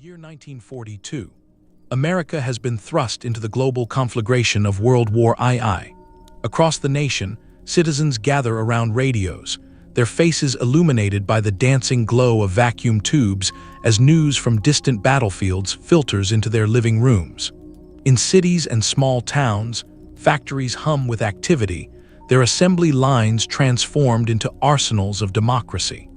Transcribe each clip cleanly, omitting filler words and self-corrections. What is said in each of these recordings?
year 1942, America has been thrust into the global conflagration of World War II. Across the nation, citizens gather around radios, their faces illuminated by the dancing glow of vacuum tubes as news from distant battlefields filters into their living rooms. In cities and small towns, factories hum with activity, their assembly lines transformed into arsenals of democracy.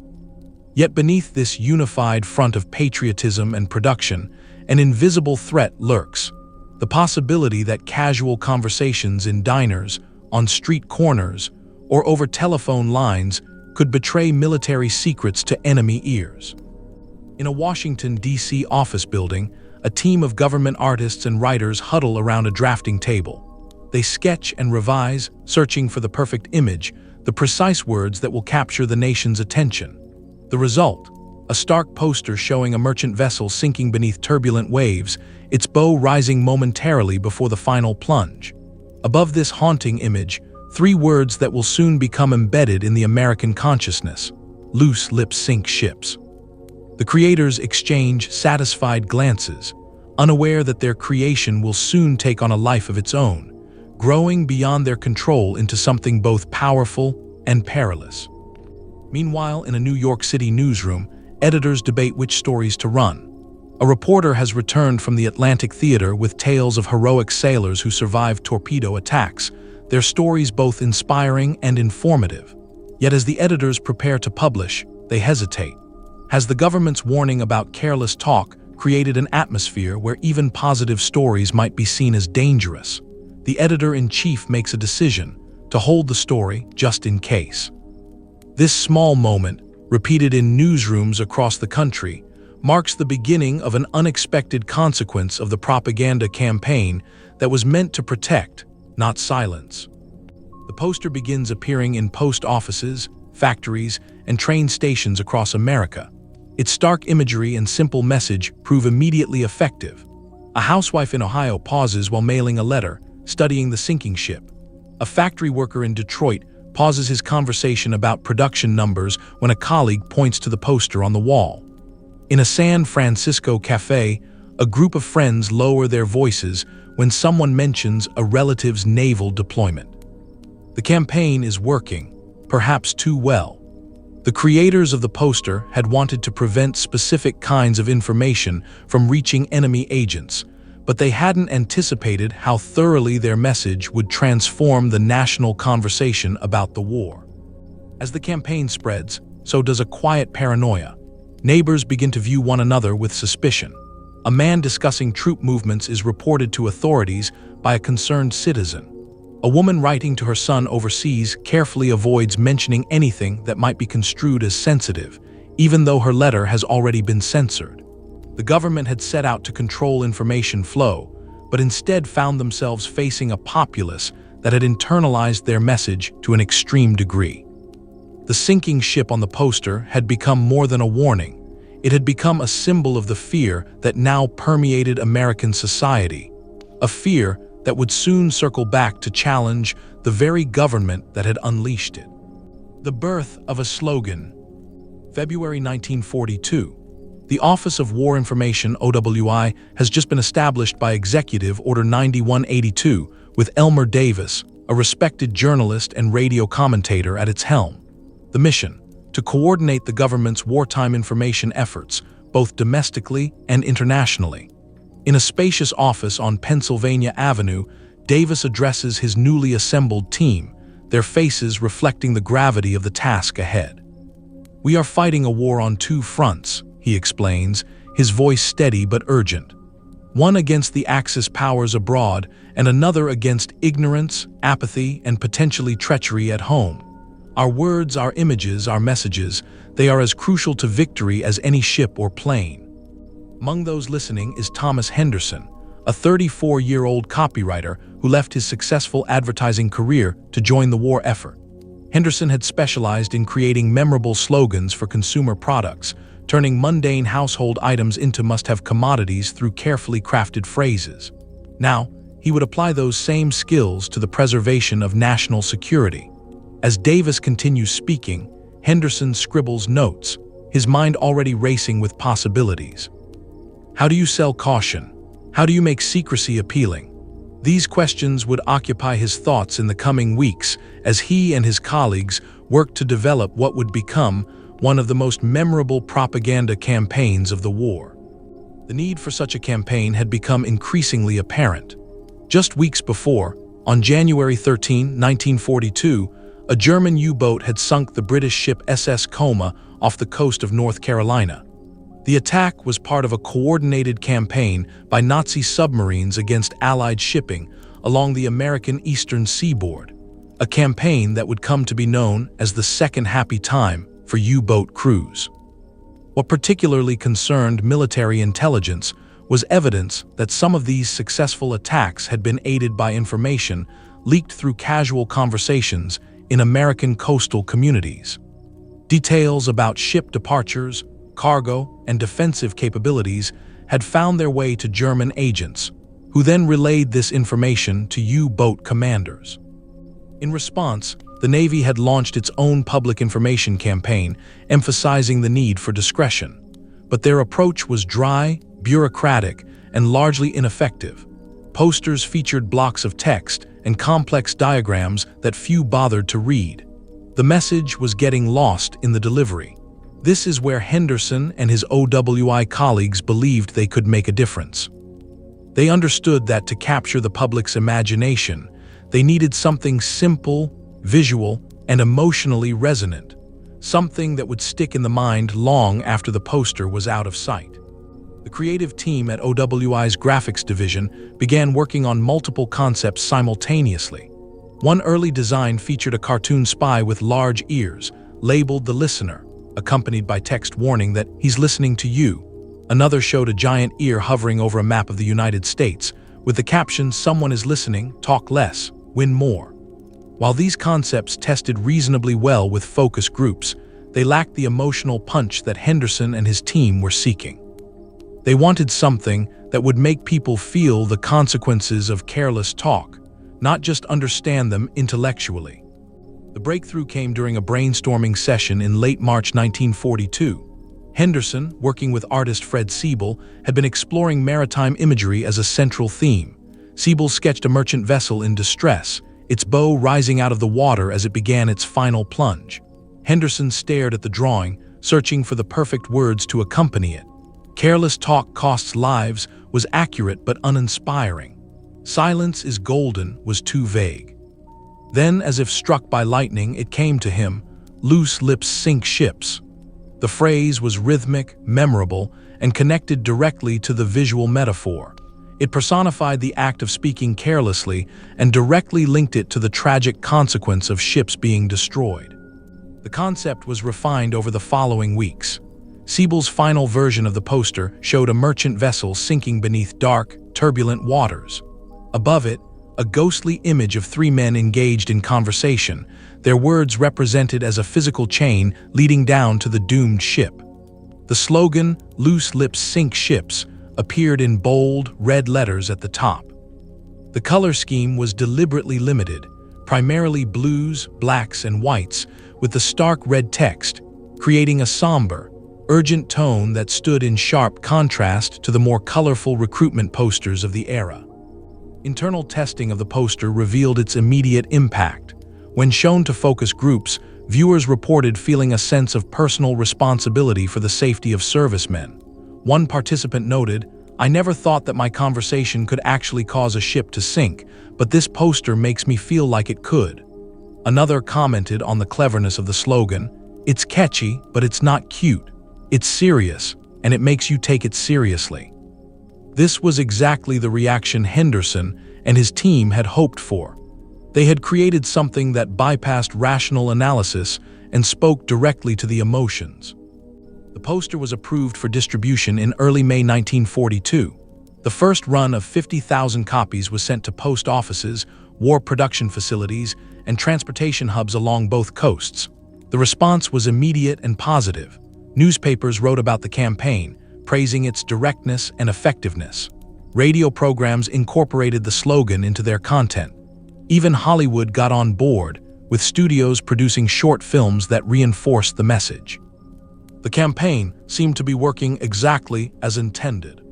Yet beneath this unified front of patriotism and production, an invisible threat lurks: the possibility that casual conversations in diners, on street corners, or over telephone lines could betray military secrets to enemy ears. In a Washington, D.C. office building, a team of government artists and writers huddle around a drafting table. They sketch and revise, searching for the perfect image, the precise words that will capture the nation's attention. The result: a stark poster showing a merchant vessel sinking beneath turbulent waves, its bow rising momentarily before the final plunge. Above this haunting image, three words that will soon become embedded in the American consciousness: loose lips sink ships. The creators exchange satisfied glances, unaware that their creation will soon take on a life of its own, growing beyond their control into something both powerful and perilous. Meanwhile, in a New York City newsroom, editors debate which stories to run. A reporter has returned from the Atlantic Theater with tales of heroic sailors who survived torpedo attacks, their stories both inspiring and informative. Yet as the editors prepare to publish, they hesitate. Has the government's warning about careless talk created an atmosphere where even positive stories might be seen as dangerous? The editor-in-chief makes a decision to hold the story just in case. This small moment, repeated in newsrooms across the country, marks the beginning of an unexpected consequence of the propaganda campaign that was meant to protect, not silence. The poster begins appearing in post offices, factories, and train stations across America. Its stark imagery and simple message prove immediately effective. A housewife in Ohio pauses while mailing a letter, studying the sinking ship. A factory worker in Detroit pauses his conversation about production numbers when a colleague points to the poster on the wall. In a San Francisco cafe, a group of friends lower their voices when someone mentions a relative's naval deployment. The campaign is working, perhaps too well. The creators of the poster had wanted to prevent specific kinds of information from reaching enemy agents, but they hadn't anticipated how thoroughly their message would transform the national conversation about the war. As the campaign spreads, so does a quiet paranoia. Neighbors begin to view one another with suspicion. A man discussing troop movements is reported to authorities by a concerned citizen. A woman writing to her son overseas carefully avoids mentioning anything that might be construed as sensitive, even though her letter has already been censored. The government had set out to control information flow, but instead found themselves facing a populace that had internalized their message to an extreme degree. The sinking ship on the poster had become more than a warning. It had become a symbol of the fear that now permeated American society, a fear that would soon circle back to challenge the very government that had unleashed it. The birth of a slogan. February 1942. The Office of War Information, OWI, has just been established by Executive Order 9182, with Elmer Davis, a respected journalist and radio commentator, at its helm. The mission: to coordinate the government's wartime information efforts, both domestically and internationally. In a spacious office on Pennsylvania Avenue, Davis addresses his newly assembled team, their faces reflecting the gravity of the task ahead. "We are fighting a war on two fronts," he explains, his voice steady but urgent. "One against the Axis powers abroad, and another against ignorance, apathy, and potentially treachery at home. Our words, our images, our messages, they are as crucial to victory as any ship or plane." Among those listening is Thomas Henderson, a 34-year-old copywriter who left his successful advertising career to join the war effort. Henderson had specialized in creating memorable slogans for consumer products, turning mundane household items into must-have commodities through carefully crafted phrases. Now, he would apply those same skills to the preservation of national security. As Davis continues speaking, Henderson scribbles notes, his mind already racing with possibilities. How do you sell caution? How do you make secrecy appealing? These questions would occupy his thoughts in the coming weeks as he and his colleagues worked to develop what would become one of the most memorable propaganda campaigns of the war. The need for such a campaign had become increasingly apparent. Just weeks before, on January 13, 1942, a German U-boat had sunk the British ship SS Coma off the coast of North Carolina. The attack was part of a coordinated campaign by Nazi submarines against Allied shipping along the American eastern seaboard, a campaign that would come to be known as the Second Happy Time for U-boat crews. What particularly concerned military intelligence was evidence that some of these successful attacks had been aided by information leaked through casual conversations in American coastal communities. Details about ship departures, cargo, and defensive capabilities had found their way to German agents, who then relayed this information to U-boat commanders. In response, the Navy had launched its own public information campaign, emphasizing the need for discretion. But their approach was dry, bureaucratic, and largely ineffective. Posters featured blocks of text and complex diagrams that few bothered to read. The message was getting lost in the delivery. This is where Henderson and his WWII colleagues believed they could make a difference. They understood that to capture the public's imagination, they needed something simple, visual, and emotionally resonant, something that would stick in the mind long after the poster was out of sight. The creative team at OWI's graphics division began working on multiple concepts simultaneously. One early design featured a cartoon spy with large ears, labeled the listener, accompanied by text warning that he's listening to you. Another showed a giant ear hovering over a map of the United States, with the caption, "Someone is listening, talk less, win more." While these concepts tested reasonably well with focus groups, they lacked the emotional punch that Henderson and his team were seeking. They wanted something that would make people feel the consequences of careless talk, not just understand them intellectually. The breakthrough came during a brainstorming session in late March 1942. Henderson, working with artist Fred Siebel, had been exploring maritime imagery as a central theme. Siebel sketched a merchant vessel in distress, its bow rising out of the water as it began its final plunge. Henderson stared at the drawing, searching for the perfect words to accompany it. "Careless talk costs lives" was accurate but uninspiring. "Silence is golden" was too vague. Then, as if struck by lightning, it came to him, "Loose lips sink ships." The phrase was rhythmic, memorable, and connected directly to the visual metaphor. It personified the act of speaking carelessly and directly linked it to the tragic consequence of ships being destroyed. The concept was refined over the following weeks. Siebel's final version of the poster showed a merchant vessel sinking beneath dark, turbulent waters. Above it, a ghostly image of three men engaged in conversation, their words represented as a physical chain leading down to the doomed ship. The slogan, "Loose lips sink ships," appeared in bold, red letters at the top. The color scheme was deliberately limited, primarily blues, blacks, and whites, with the stark red text, creating a somber, urgent tone that stood in sharp contrast to the more colorful recruitment posters of the era. Internal testing of the poster revealed its immediate impact. When shown to focus groups, viewers reported feeling a sense of personal responsibility for the safety of servicemen. One participant noted, "I never thought that my conversation could actually cause a ship to sink, but this poster makes me feel like it could." Another commented on the cleverness of the slogan, "It's catchy, but it's not cute. It's serious, and it makes you take it seriously." This was exactly the reaction Henderson and his team had hoped for. They had created something that bypassed rational analysis and spoke directly to the emotions. The poster was approved for distribution in early May 1942. The first run of 50,000 copies was sent to post offices, war production facilities, and transportation hubs along both coasts. The response was immediate and positive. Newspapers wrote about the campaign, praising its directness and effectiveness. Radio programs incorporated the slogan into their content. Even Hollywood got on board, with studios producing short films that reinforced the message. The campaign seemed to be working exactly as intended.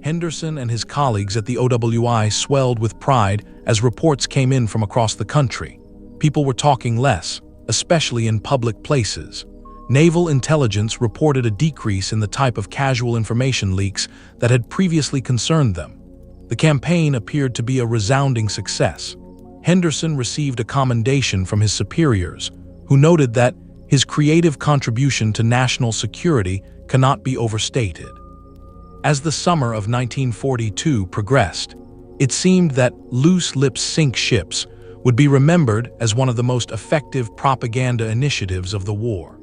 Henderson and his colleagues at the OWI swelled with pride as reports came in from across the country. People were talking less, especially in public places. Naval intelligence reported a decrease in the type of casual information leaks that had previously concerned them. The campaign appeared to be a resounding success. Henderson received a commendation from his superiors, who noted that his creative contribution to national security cannot be overstated. As the summer of 1942 progressed, it seemed that loose lips sink ships would be remembered as one of the most effective propaganda initiatives of the war.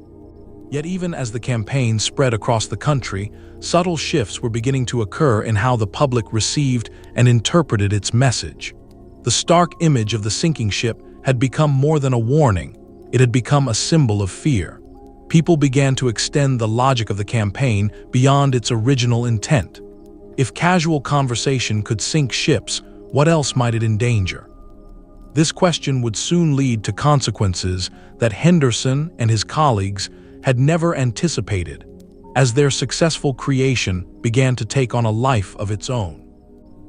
Yet even as the campaign spread across the country, subtle shifts were beginning to occur in how the public received and interpreted its message. The stark image of the sinking ship had become more than a warning. It had become a symbol of fear. People began to extend the logic of the campaign beyond its original intent. If casual conversation could sink ships, what else might it endanger? This question would soon lead to consequences that Henderson and his colleagues had never anticipated, as their successful creation began to take on a life of its own.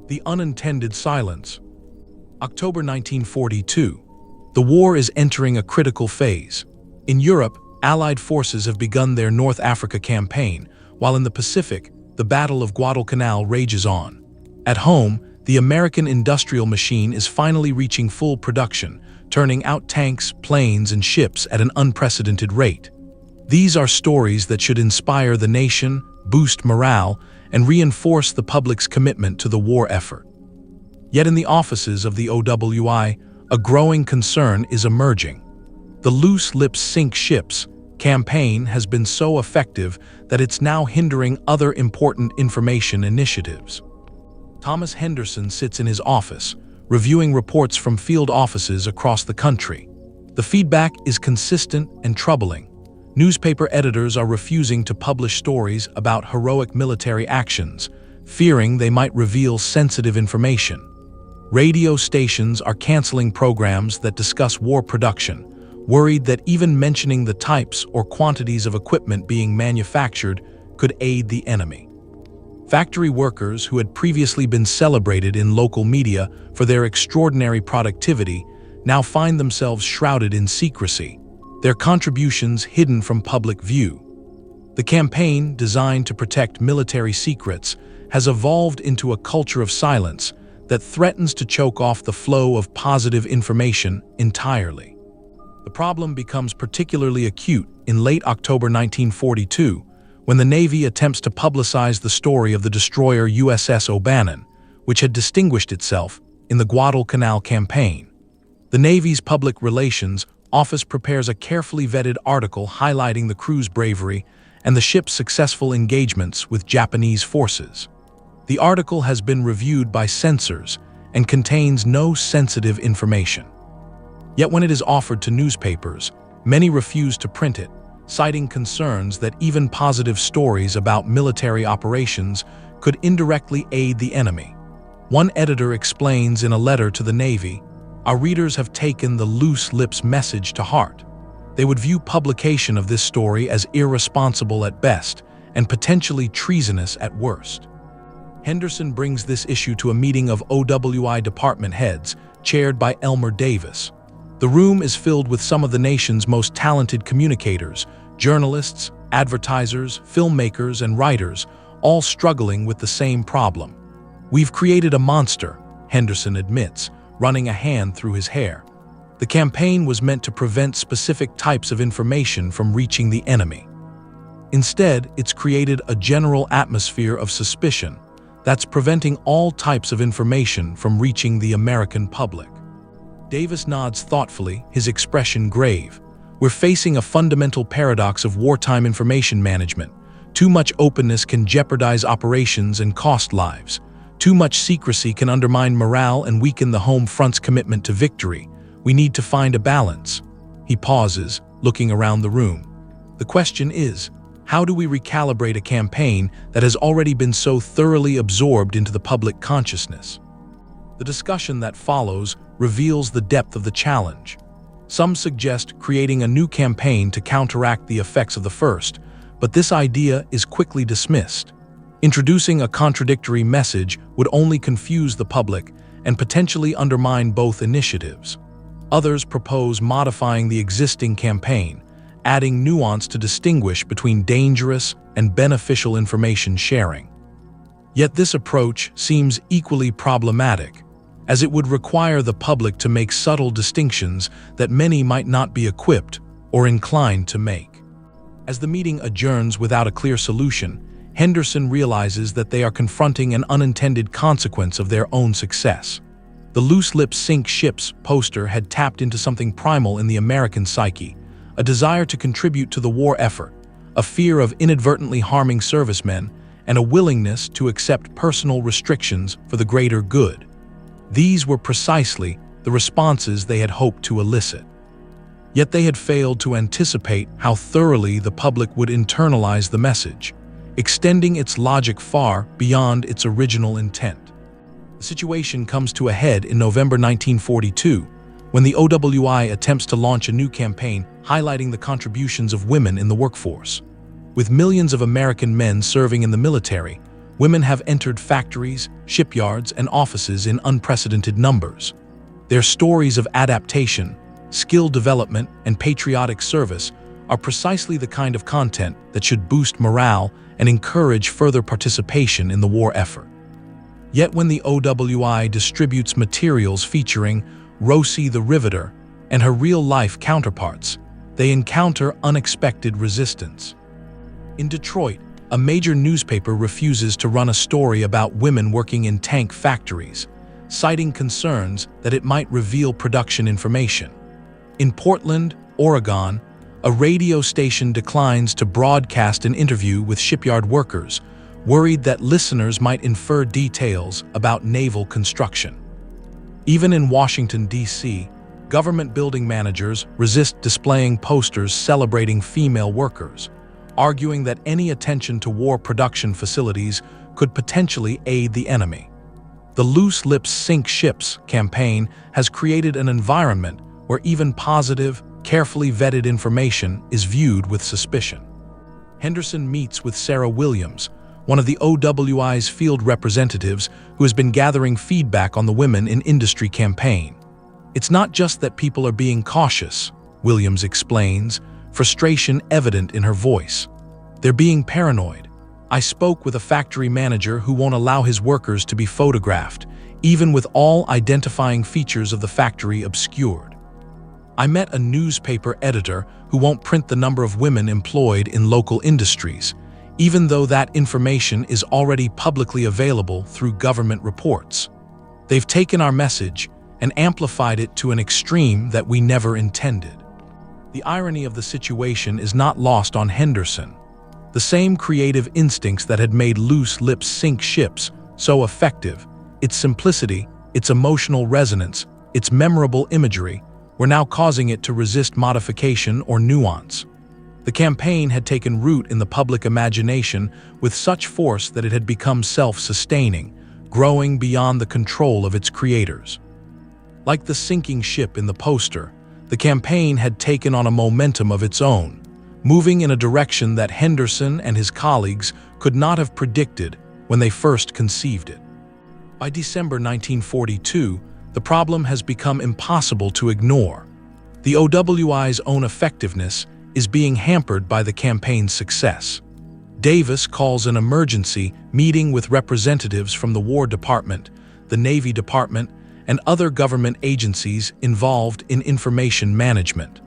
The unintended silence. October 1942. The war is entering a critical phase. In Europe, Allied forces have begun their North Africa campaign, while in the Pacific, the Battle of Guadalcanal rages on. At home, the American industrial machine is finally reaching full production, turning out tanks, planes, and ships at an unprecedented rate. These are stories that should inspire the nation, boost morale, and reinforce the public's commitment to the war effort. Yet in the offices of the OWI, a growing concern is emerging. The loose lips sink ships campaign has been so effective that it's now hindering other important information initiatives. Thomas Henderson sits in his office, reviewing reports from field offices across the country. The feedback is consistent and troubling. Newspaper editors are refusing to publish stories about heroic military actions, fearing they might reveal sensitive information. Radio stations are canceling programs that discuss war production, worried that even mentioning the types or quantities of equipment being manufactured could aid the enemy. Factory workers who had previously been celebrated in local media for their extraordinary productivity now find themselves shrouded in secrecy, their contributions hidden from public view. The campaign, designed to protect military secrets, has evolved into a culture of silence that threatens to choke off the flow of positive information entirely. The problem becomes particularly acute in late October 1942, when the Navy attempts to publicize the story of the destroyer USS O'Bannon, which had distinguished itself in the Guadalcanal campaign. The Navy's public relations office prepares a carefully vetted article highlighting the crew's bravery and the ship's successful engagements with Japanese forces. The article has been reviewed by censors and contains no sensitive information. Yet when it is offered to newspapers, many refuse to print it, citing concerns that even positive stories about military operations could indirectly aid the enemy. One editor explains in a letter to the Navy, "Our readers have taken the loose lips message to heart. They would view publication of this story as irresponsible at best and potentially treasonous at worst." Henderson brings this issue to a meeting of OWI department heads, chaired by Elmer Davis. The room is filled with some of the nation's most talented communicators, journalists, advertisers, filmmakers, and writers, all struggling with the same problem. "We've created a monster," Henderson admits, running a hand through his hair. The campaign was meant to prevent specific types of information from reaching the enemy. Instead, it's created a general atmosphere of suspicion that's preventing all types of information from reaching the American public. Davis nods thoughtfully, his expression grave. "We're facing a fundamental paradox of wartime information management. Too much openness can jeopardize operations and cost lives. Too much secrecy can undermine morale and weaken the home front's commitment to victory. We need to find a balance." He pauses, looking around the room. The question is, how do we recalibrate a campaign that has already been so thoroughly absorbed into the public consciousness? The discussion that follows reveals the depth of the challenge. Some suggest creating a new campaign to counteract the effects of the first, but this idea is quickly dismissed. Introducing a contradictory message would only confuse the public and potentially undermine both initiatives. Others propose modifying the existing campaign, adding nuance to distinguish between dangerous and beneficial information sharing. Yet this approach seems equally problematic, as it would require the public to make subtle distinctions that many might not be equipped or inclined to make. As the meeting adjourns without a clear solution, Henderson realizes that they are confronting an unintended consequence of their own success. The Loose Lips Sink Ships poster had tapped into something primal in the American psyche, a desire to contribute to the war effort, a fear of inadvertently harming servicemen, and a willingness to accept personal restrictions for the greater good. These were precisely the responses they had hoped to elicit. Yet they had failed to anticipate how thoroughly the public would internalize the message, extending its logic far beyond its original intent. The situation comes to a head in November 1942, when the OWI attempts to launch a new campaign highlighting the contributions of women in the workforce. With millions of American men serving in the military, women have entered factories, shipyards, and offices in unprecedented numbers. Their stories of adaptation, skill development, and patriotic service are precisely the kind of content that should boost morale and encourage further participation in the war effort. Yet when the OWI distributes materials featuring Rosie the Riveter and her real-life counterparts, they encounter unexpected resistance. In Detroit, a major newspaper refuses to run a story about women working in tank factories, citing concerns that it might reveal production information. In Portland, Oregon, a radio station declines to broadcast an interview with shipyard workers, worried that listeners might infer details about naval construction. Even in Washington, D.C., government building managers resist displaying posters celebrating female workers, arguing that any attention to war production facilities could potentially aid the enemy. The Loose Lips Sink Ships campaign has created an environment where even positive, carefully vetted information is viewed with suspicion. Henderson meets with Sarah Williams, one of the OWI's field representatives who has been gathering feedback on the Women in Industry campaign. It's not just that people are being cautious, Williams explains, frustration evident in her voice. They're being paranoid. I spoke with a factory manager who won't allow his workers to be photographed, even with all identifying features of the factory obscured. I met a newspaper editor who won't print the number of women employed in local industries, even though that information is already publicly available through government reports. They've taken our message and amplified it to an extreme that we never intended. The irony of the situation is not lost on Henderson. The same creative instincts that had made Loose Lips Sink Ships so effective, its simplicity, its emotional resonance, its memorable imagery, were now causing it to resist modification or nuance. The campaign had taken root in the public imagination with such force that it had become self-sustaining, growing beyond the control of its creators. Like the sinking ship in the poster, the campaign had taken on a momentum of its own, moving in a direction that Henderson and his colleagues could not have predicted when they first conceived it. By December 1942, the problem has become impossible to ignore. The OWI's own effectiveness is being hampered by the campaign's success. Davis calls an emergency meeting with representatives from the War Department, the Navy Department, and other government agencies involved in information management.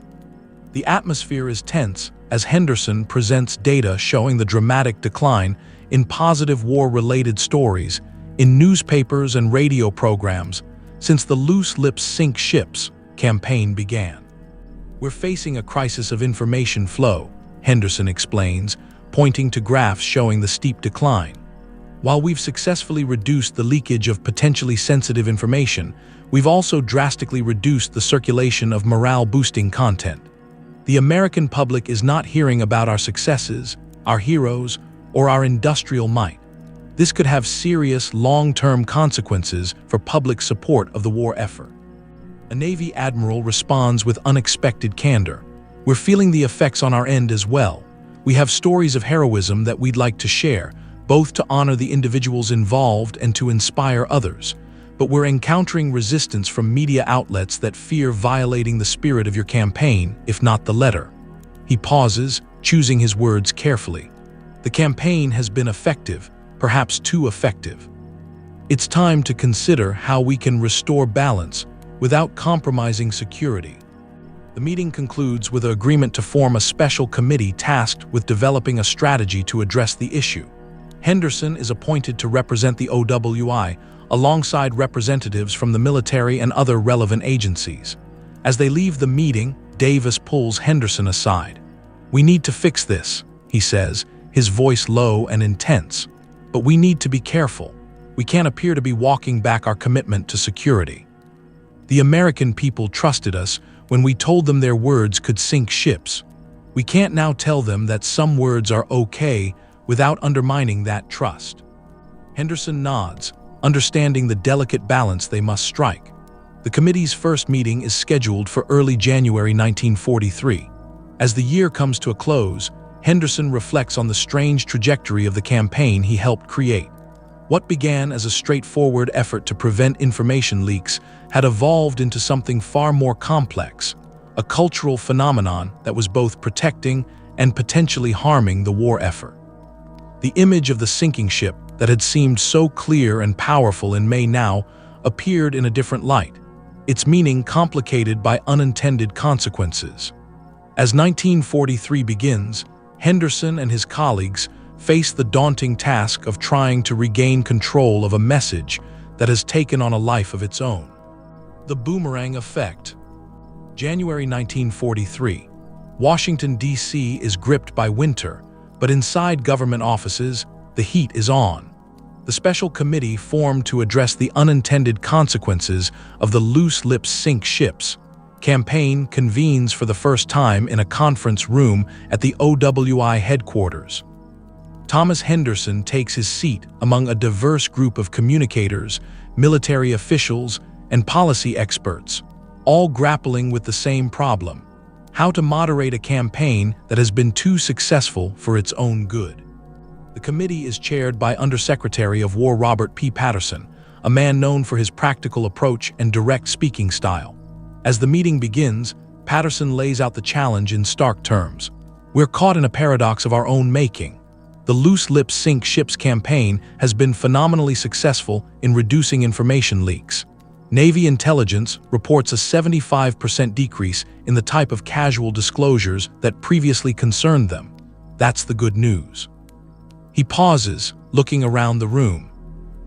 The atmosphere is tense as Henderson presents data showing the dramatic decline in positive war-related stories in newspapers and radio programs since the Loose Lips Sink Ships campaign began. We're facing a crisis of information flow, Henderson explains, pointing to graphs showing the steep decline. While we've successfully reduced the leakage of potentially sensitive information, we've also drastically reduced the circulation of morale-boosting content. The American public is not hearing about our successes, our heroes, or our industrial might. This could have serious, long-term consequences for public support of the war effort. A Navy admiral responds with unexpected candor. We're feeling the effects on our end as well. We have stories of heroism that we'd like to share, both to honor the individuals involved and to inspire others. But we're encountering resistance from media outlets that fear violating the spirit of your campaign, if not the letter. He pauses, choosing his words carefully. The campaign has been effective, perhaps too effective. It's time to consider how we can restore balance without compromising security. The meeting concludes with an agreement to form a special committee tasked with developing a strategy to address the issue. Henderson is appointed to represent the OWI, alongside representatives from the military and other relevant agencies. As they leave the meeting, Davis pulls Henderson aside. "We need to fix this," he says, his voice low and intense. "But we need to be careful. We can't appear to be walking back our commitment to security. The American people trusted us when we told them their words could sink ships. We can't now tell them that some words are okay without undermining that trust." Henderson nods, understanding the delicate balance they must strike. The committee's first meeting is scheduled for early January 1943. As the year comes to a close, Henderson reflects on the strange trajectory of the campaign he helped create. What began as a straightforward effort to prevent information leaks had evolved into something far more complex, a cultural phenomenon that was both protecting and potentially harming the war effort. The image of the sinking ship that had seemed so clear and powerful in May now appeared in a different light, its meaning complicated by unintended consequences. As 1943 begins, Henderson and his colleagues face the daunting task of trying to regain control of a message that has taken on a life of its own. The Boomerang Effect. January 1943. Washington, D.C. is gripped by winter, but inside government offices, the heat is on. The special committee formed to address the unintended consequences of the loose lips sink ships campaign convenes for the first time in a conference room at the OWI headquarters. Thomas Henderson takes his seat among a diverse group of communicators, military officials, and policy experts, all grappling with the same problem: how to moderate a campaign that has been too successful for its own good. The committee is chaired by Undersecretary of War Robert P. Patterson, a man known for his practical approach and direct speaking style. As the meeting begins, Patterson lays out the challenge in stark terms. "We're caught in a paradox of our own making. The loose lips sink ships campaign has been phenomenally successful in reducing information leaks. Navy intelligence reports a 75% decrease in the type of casual disclosures that previously concerned them. That's the good news." He pauses, looking around the room.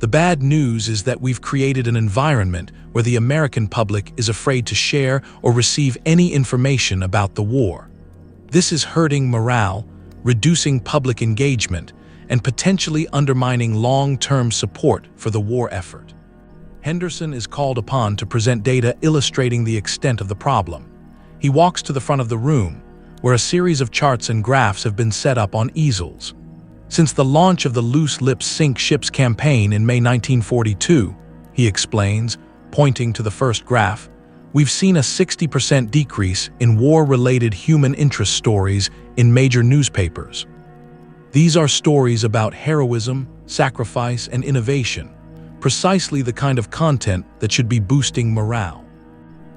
"The bad news is that we've created an environment where the American public is afraid to share or receive any information about the war. This is hurting morale, reducing public engagement, and potentially undermining long-term support for the war effort." Henderson is called upon to present data illustrating the extent of the problem. He walks to the front of the room, where a series of charts and graphs have been set up on easels. "Since the launch of the Loose Lips Sink Ships campaign in May 1942, he explains, pointing to the first graph, "we've seen a 60% decrease in war-related human interest stories in major newspapers. These are stories about heroism, sacrifice, and innovation, precisely the kind of content that should be boosting morale."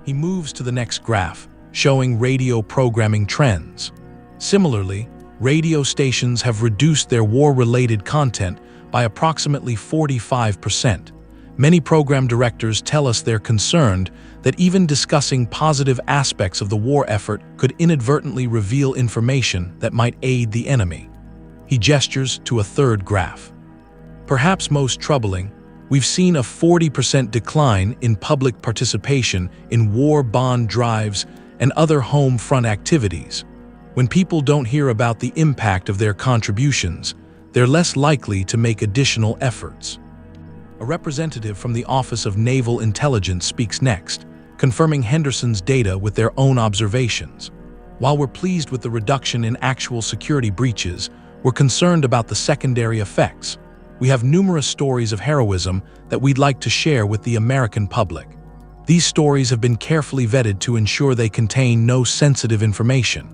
He moves to the next graph, showing radio programming trends. Similarly, radio stations have reduced their war-related content by approximately 45%. Many program directors tell us they're concerned that even discussing positive aspects of the war effort could inadvertently reveal information that might aid the enemy. He gestures to a third graph. Perhaps most troubling, we've seen a 40% decline in public participation in war bond drives and other home front activities. When people don't hear about the impact of their contributions, they're less likely to make additional efforts. A representative from the Office of Naval Intelligence speaks next, confirming Henderson's data with their own observations. "While we're pleased with the reduction in actual security breaches, we're concerned about the secondary effects. We have numerous stories of heroism that we'd like to share with the American public. These stories have been carefully vetted to ensure they contain no sensitive information.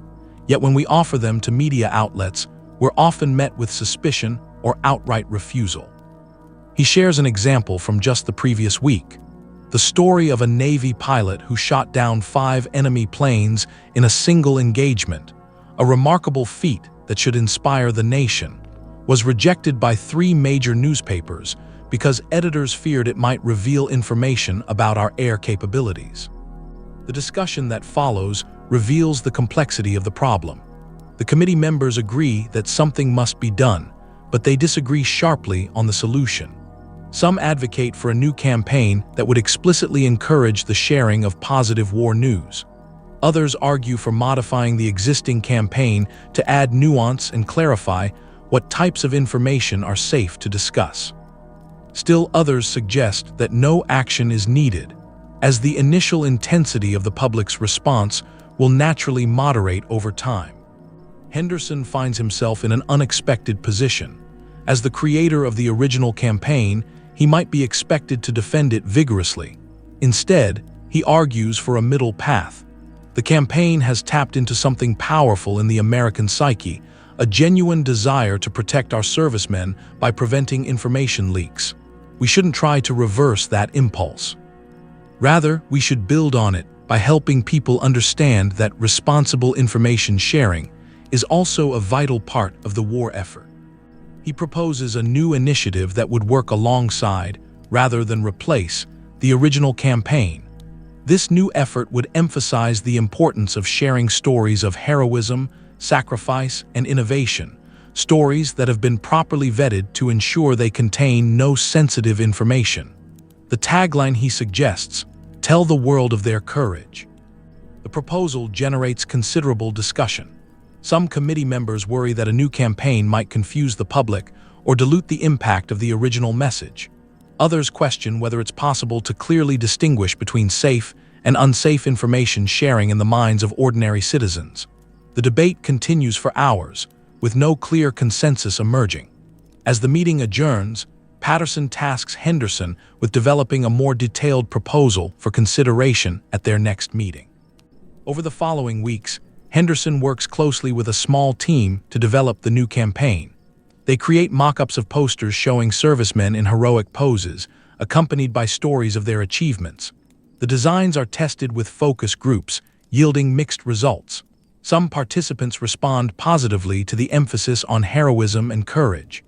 Yet when we offer them to media outlets, we're often met with suspicion or outright refusal. He shares an example from just the previous week: the story of a Navy pilot who shot down 5 enemy planes in a single engagement, a remarkable feat that should inspire the nation, was rejected by 3 major newspapers because editors feared it might reveal information about our air capabilities. The discussion that follows reveals the complexity of the problem. The committee members agree that something must be done, but they disagree sharply on the solution. Some advocate for a new campaign that would explicitly encourage the sharing of positive war news. Others argue for modifying the existing campaign to add nuance and clarify what types of information are safe to discuss. Still, others suggest that no action is needed, as the initial intensity of the public's response will naturally moderate over time. Henderson finds himself in an unexpected position. As the creator of the original campaign, he might be expected to defend it vigorously. Instead, he argues for a middle path. The campaign has tapped into something powerful in the American psyche, a genuine desire to protect our servicemen by preventing information leaks. We shouldn't try to reverse that impulse. Rather, we should build on it by helping people understand that responsible information sharing is also a vital part of the war effort. He proposes a new initiative that would work alongside, rather than replace, the original campaign. This new effort would emphasize the importance of sharing stories of heroism, sacrifice, and innovation, stories that have been properly vetted to ensure they contain no sensitive information. The tagline he suggests: "Tell the world of their courage." The proposal generates considerable discussion. Some committee members worry that a new campaign might confuse the public or dilute the impact of the original message. Others question whether it's possible to clearly distinguish between safe and unsafe information sharing in the minds of ordinary citizens. The debate continues for hours, with no clear consensus emerging. As the meeting adjourns, Patterson tasks Henderson with developing a more detailed proposal for consideration at their next meeting. Over the following weeks, Henderson works closely with a small team to develop the new campaign. They create mock-ups of posters showing servicemen in heroic poses, accompanied by stories of their achievements. The designs are tested with focus groups, yielding mixed results. Some participants respond positively to the emphasis on heroism and courage.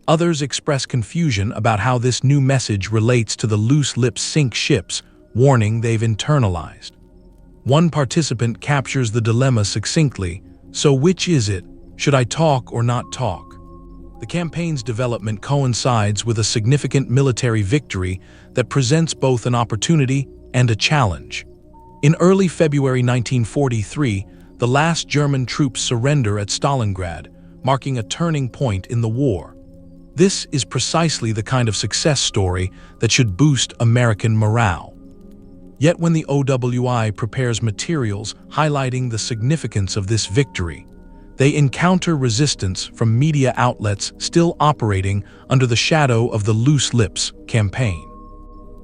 Others express confusion about how this new message relates to the loose lips sink ships, warning they've internalized. One participant captures the dilemma succinctly: "So which is it? Should I talk or not talk?" The campaign's development coincides with a significant military victory that presents both an opportunity and a challenge. In early February 1943, the last German troops surrender at Stalingrad, marking a turning point in the war. This is precisely the kind of success story that should boost American morale. Yet when the OWI prepares materials highlighting the significance of this victory, they encounter resistance from media outlets still operating under the shadow of the Loose Lips campaign.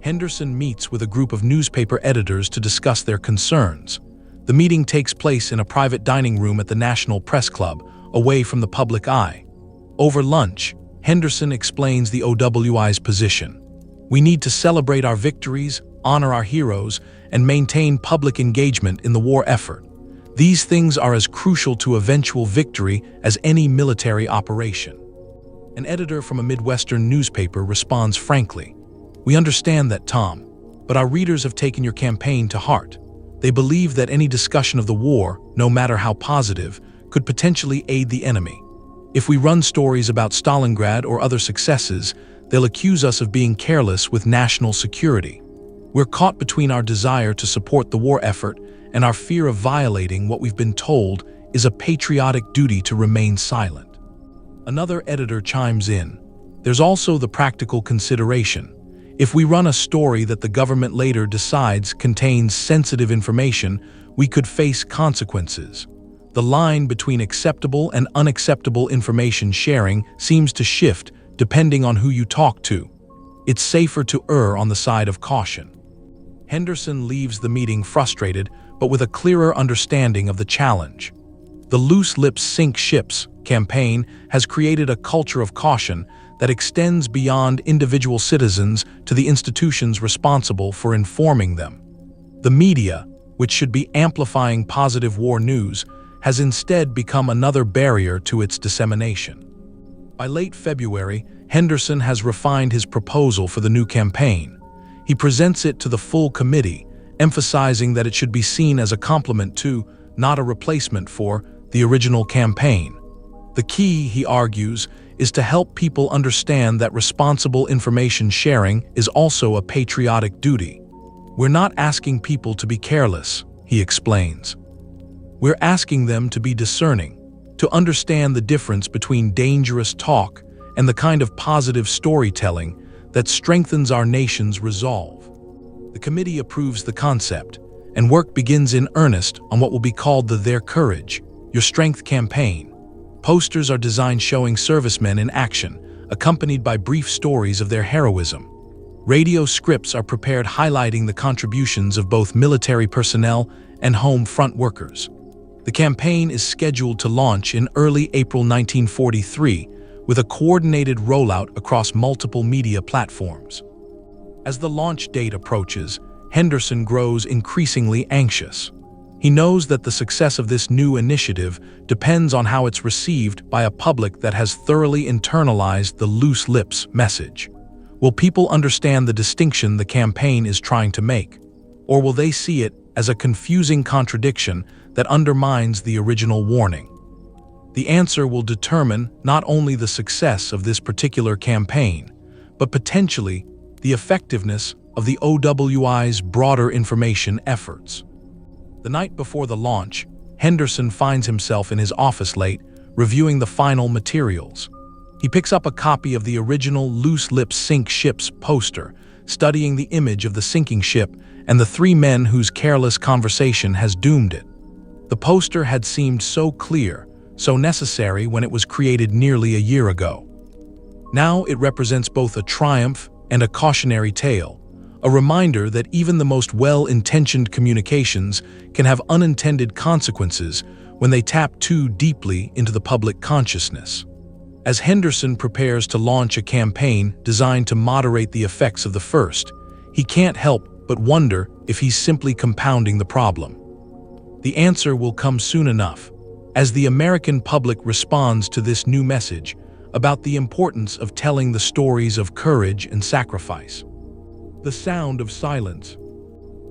Henderson meets with a group of newspaper editors to discuss their concerns. The meeting takes place in a private dining room at the National Press Club, away from the public eye. Over lunch, Henderson explains the OWI's position. "We need to celebrate our victories, honor our heroes, and maintain public engagement in the war effort. These things are as crucial to eventual victory as any military operation." An editor from a Midwestern newspaper responds frankly, "We understand that, Tom, but our readers have taken your campaign to heart. They believe that any discussion of the war, no matter how positive, could potentially aid the enemy. If we run stories about Stalingrad or other successes, they'll accuse us of being careless with national security. We're caught between our desire to support the war effort and our fear of violating what we've been told is a patriotic duty to remain silent." Another editor chimes in, "There's also the practical consideration. If we run a story that the government later decides contains sensitive information, we could face consequences. The line between acceptable and unacceptable information sharing seems to shift depending on who you talk to. It's safer to err on the side of caution." Henderson leaves the meeting frustrated, but with a clearer understanding of the challenge. The Loose Lips Sink Ships campaign has created a culture of caution that extends beyond individual citizens to the institutions responsible for informing them. The media, which should be amplifying positive war news, has instead become another barrier to its dissemination. By late February, Henderson has refined his proposal for the new campaign. He presents it to the full committee, emphasizing that it should be seen as a complement to, not a replacement for, the original campaign. The key, he argues, is to help people understand that responsible information sharing is also a patriotic duty. We're not asking people to be careless, he explains. We're asking them to be discerning, to understand the difference between dangerous talk and the kind of positive storytelling that strengthens our nation's resolve. The committee approves the concept, and work begins in earnest on what will be called the Their Courage, Your Strength campaign. Posters are designed showing servicemen in action, accompanied by brief stories of their heroism. Radio scripts are prepared highlighting the contributions of both military personnel and home front workers. The campaign is scheduled to launch in early April 1943, with a coordinated rollout across multiple media platforms. As the launch date approaches, Henderson grows increasingly anxious. He knows that the success of this new initiative depends on how it's received by a public that has thoroughly internalized the loose lips message. Will people understand the distinction the campaign is trying to make? Or will they see it as a confusing contradiction that undermines the original warning? The answer will determine not only the success of this particular campaign, but potentially the effectiveness of the OWI's broader information efforts. The night before the launch, Henderson finds himself in his office late, reviewing the final materials. He picks up a copy of the original Loose Lips Sink Ships poster, studying the image of the sinking ship and the three men whose careless conversation has doomed it. The poster had seemed so clear, so necessary when it was created nearly a year ago. Now it represents both a triumph and a cautionary tale, a reminder that even the most well-intentioned communications can have unintended consequences when they tap too deeply into the public consciousness. As Henderson prepares to launch a campaign designed to moderate the effects of the first, he can't help but wonder if he's simply compounding the problem. The answer will come soon enough, as the American public responds to this new message about the importance of telling the stories of courage and sacrifice. The Sound of Silence.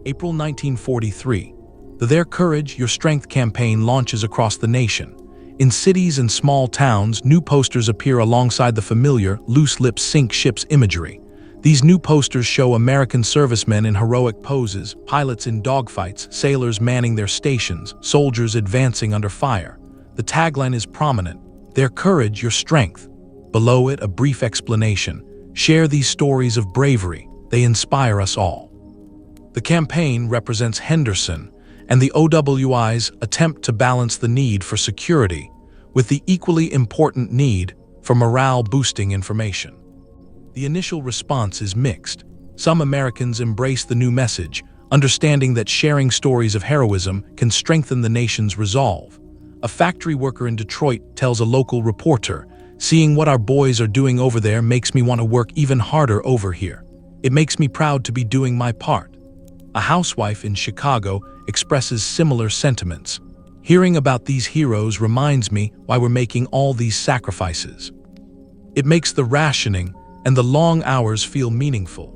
April 1943. The Their Courage, Your Strength campaign launches across the nation. In cities and small towns, new posters appear alongside the familiar Loose Lips Sink Ships imagery. These new posters show American servicemen in heroic poses, pilots in dogfights, sailors manning their stations, soldiers advancing under fire. The tagline is prominent: Their Courage, Your Strength. Below it, a brief explanation: share these stories of bravery. They inspire us all. The campaign represents Henderson and the OWI's attempt to balance the need for security with the equally important need for morale-boosting information. The initial response is mixed. Some Americans embrace the new message, understanding that sharing stories of heroism can strengthen the nation's resolve. A factory worker in Detroit tells a local reporter, "Seeing what our boys are doing over there makes me want to work even harder over here. It makes me proud to be doing my part." A housewife in Chicago expresses similar sentiments. "Hearing about these heroes reminds me why we're making all these sacrifices. It makes the rationing and the long hours feel meaningful."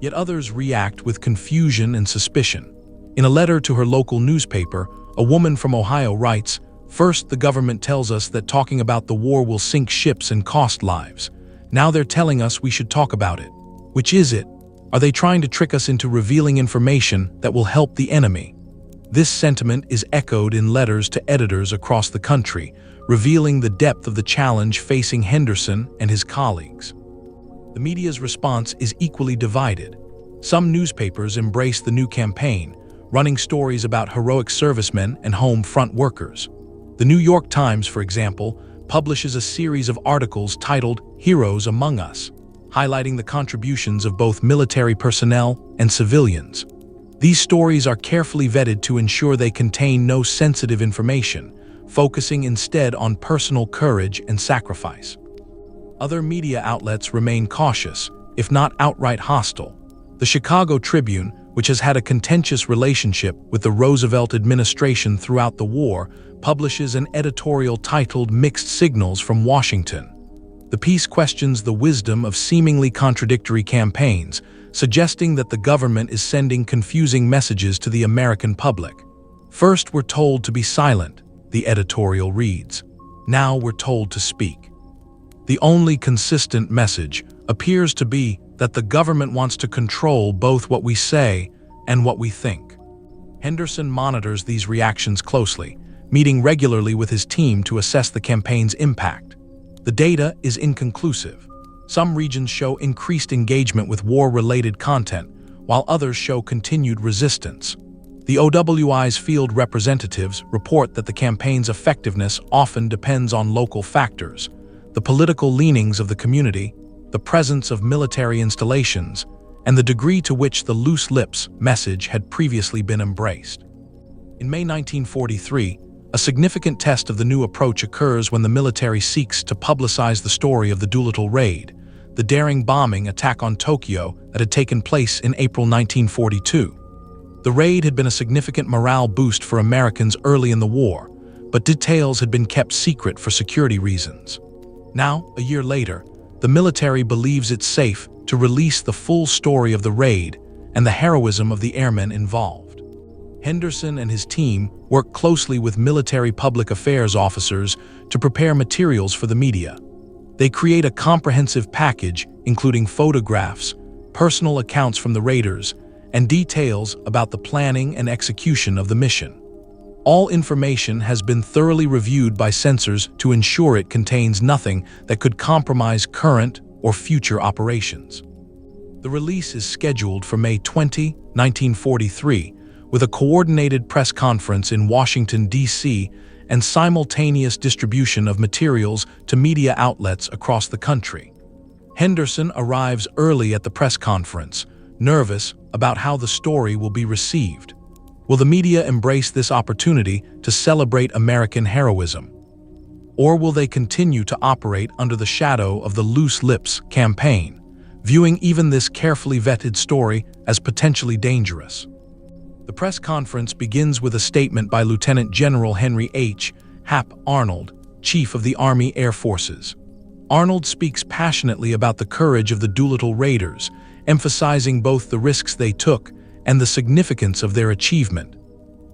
Yet others react with confusion and suspicion. In a letter to her local newspaper, a woman from Ohio writes, "First, the government tells us that talking about the war will sink ships and cost lives. Now they're telling us we should talk about it. Which is it? Are they trying to trick us into revealing information that will help the enemy?" This sentiment is echoed in letters to editors across the country, revealing the depth of the challenge facing Henderson and his colleagues. The media's response is equally divided. Some newspapers embrace the new campaign, running stories about heroic servicemen and home front workers. The New York Times, for example, publishes a series of articles titled "Heroes Among Us," highlighting the contributions of both military personnel and civilians. These stories are carefully vetted to ensure they contain no sensitive information, focusing instead on personal courage and sacrifice. Other media outlets remain cautious, if not outright hostile. The Chicago Tribune, which has had a contentious relationship with the Roosevelt administration throughout the war, publishes an editorial titled "Mixed Signals from Washington." The piece questions the wisdom of seemingly contradictory campaigns, suggesting that the government is sending confusing messages to the American public. "First we're told to be silent," the editorial reads. "Now we're told to speak." The only consistent message appears to be that the government wants to control both what we say and what we think. Henderson monitors these reactions closely, meeting regularly with his team to assess the campaign's impact. The data is inconclusive. Some regions show increased engagement with war-related content, while others show continued resistance. The OWI's field representatives report that the campaign's effectiveness often depends on local factors: the political leanings of the community, the presence of military installations, and the degree to which the loose lips message had previously been embraced. In May 1943, a significant test of the new approach occurs when the military seeks to publicize the story of the Doolittle Raid, the daring bombing attack on Tokyo that had taken place in April 1942. The raid had been a significant morale boost for Americans early in the war, but details had been kept secret for security reasons. Now, a year later, the military believes it's safe to release the full story of the raid and the heroism of the airmen involved. Henderson and his team work closely with military public affairs officers to prepare materials for the media. They create a comprehensive package including photographs, personal accounts from the raiders, and details about the planning and execution of the mission. All information has been thoroughly reviewed by censors to ensure it contains nothing that could compromise current or future operations. The release is scheduled for May 20, 1943, with a coordinated press conference in Washington, D.C., and simultaneous distribution of materials to media outlets across the country. Henderson arrives early at the press conference, nervous about how the story will be received. Will the media embrace this opportunity to celebrate American heroism? Or will they continue to operate under the shadow of the Loose Lips campaign, viewing even this carefully vetted story as potentially dangerous? The press conference begins with a statement by Lieutenant General Henry H. "Hap" Arnold, Chief of the Army Air Forces. Arnold speaks passionately about the courage of the Doolittle Raiders, emphasizing both the risks they took and the significance of their achievement.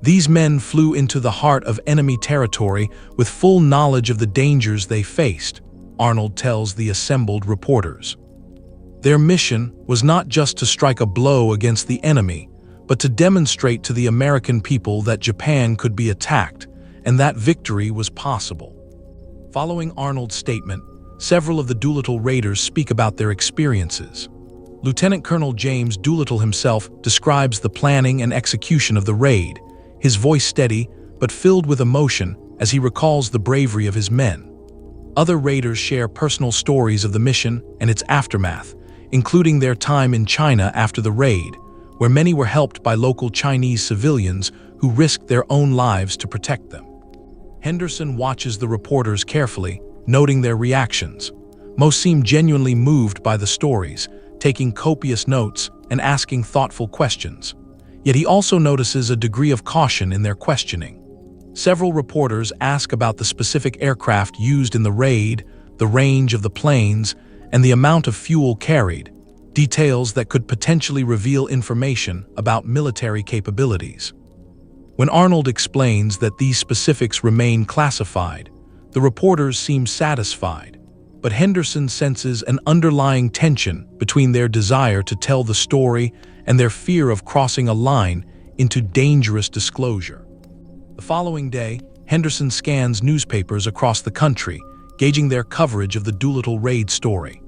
These men flew into the heart of enemy territory with full knowledge of the dangers they faced, Arnold tells the assembled reporters. Their mission was not just to strike a blow against the enemy, but to demonstrate to the American people that Japan could be attacked and that victory was possible. Following Arnold's statement, several of the Doolittle Raiders speak about their experiences. Lieutenant Colonel James Doolittle himself describes the planning and execution of the raid, his voice steady but filled with emotion as he recalls the bravery of his men. Other raiders share personal stories of the mission and its aftermath, including their time in China after the raid, where many were helped by local Chinese civilians who risked their own lives to protect them. Henderson watches the reporters carefully, noting their reactions. Most seem genuinely moved by the stories, taking copious notes and asking thoughtful questions. Yet he also notices a degree of caution in their questioning. Several reporters ask about the specific aircraft used in the raid, the range of the planes, and the amount of fuel carried, details that could potentially reveal information about military capabilities. When Arnold explains that these specifics remain classified, the reporters seem satisfied, but Henderson senses an underlying tension between their desire to tell the story and their fear of crossing a line into dangerous disclosure. The following day, Henderson scans newspapers across the country, gauging their coverage of the Doolittle Raid story.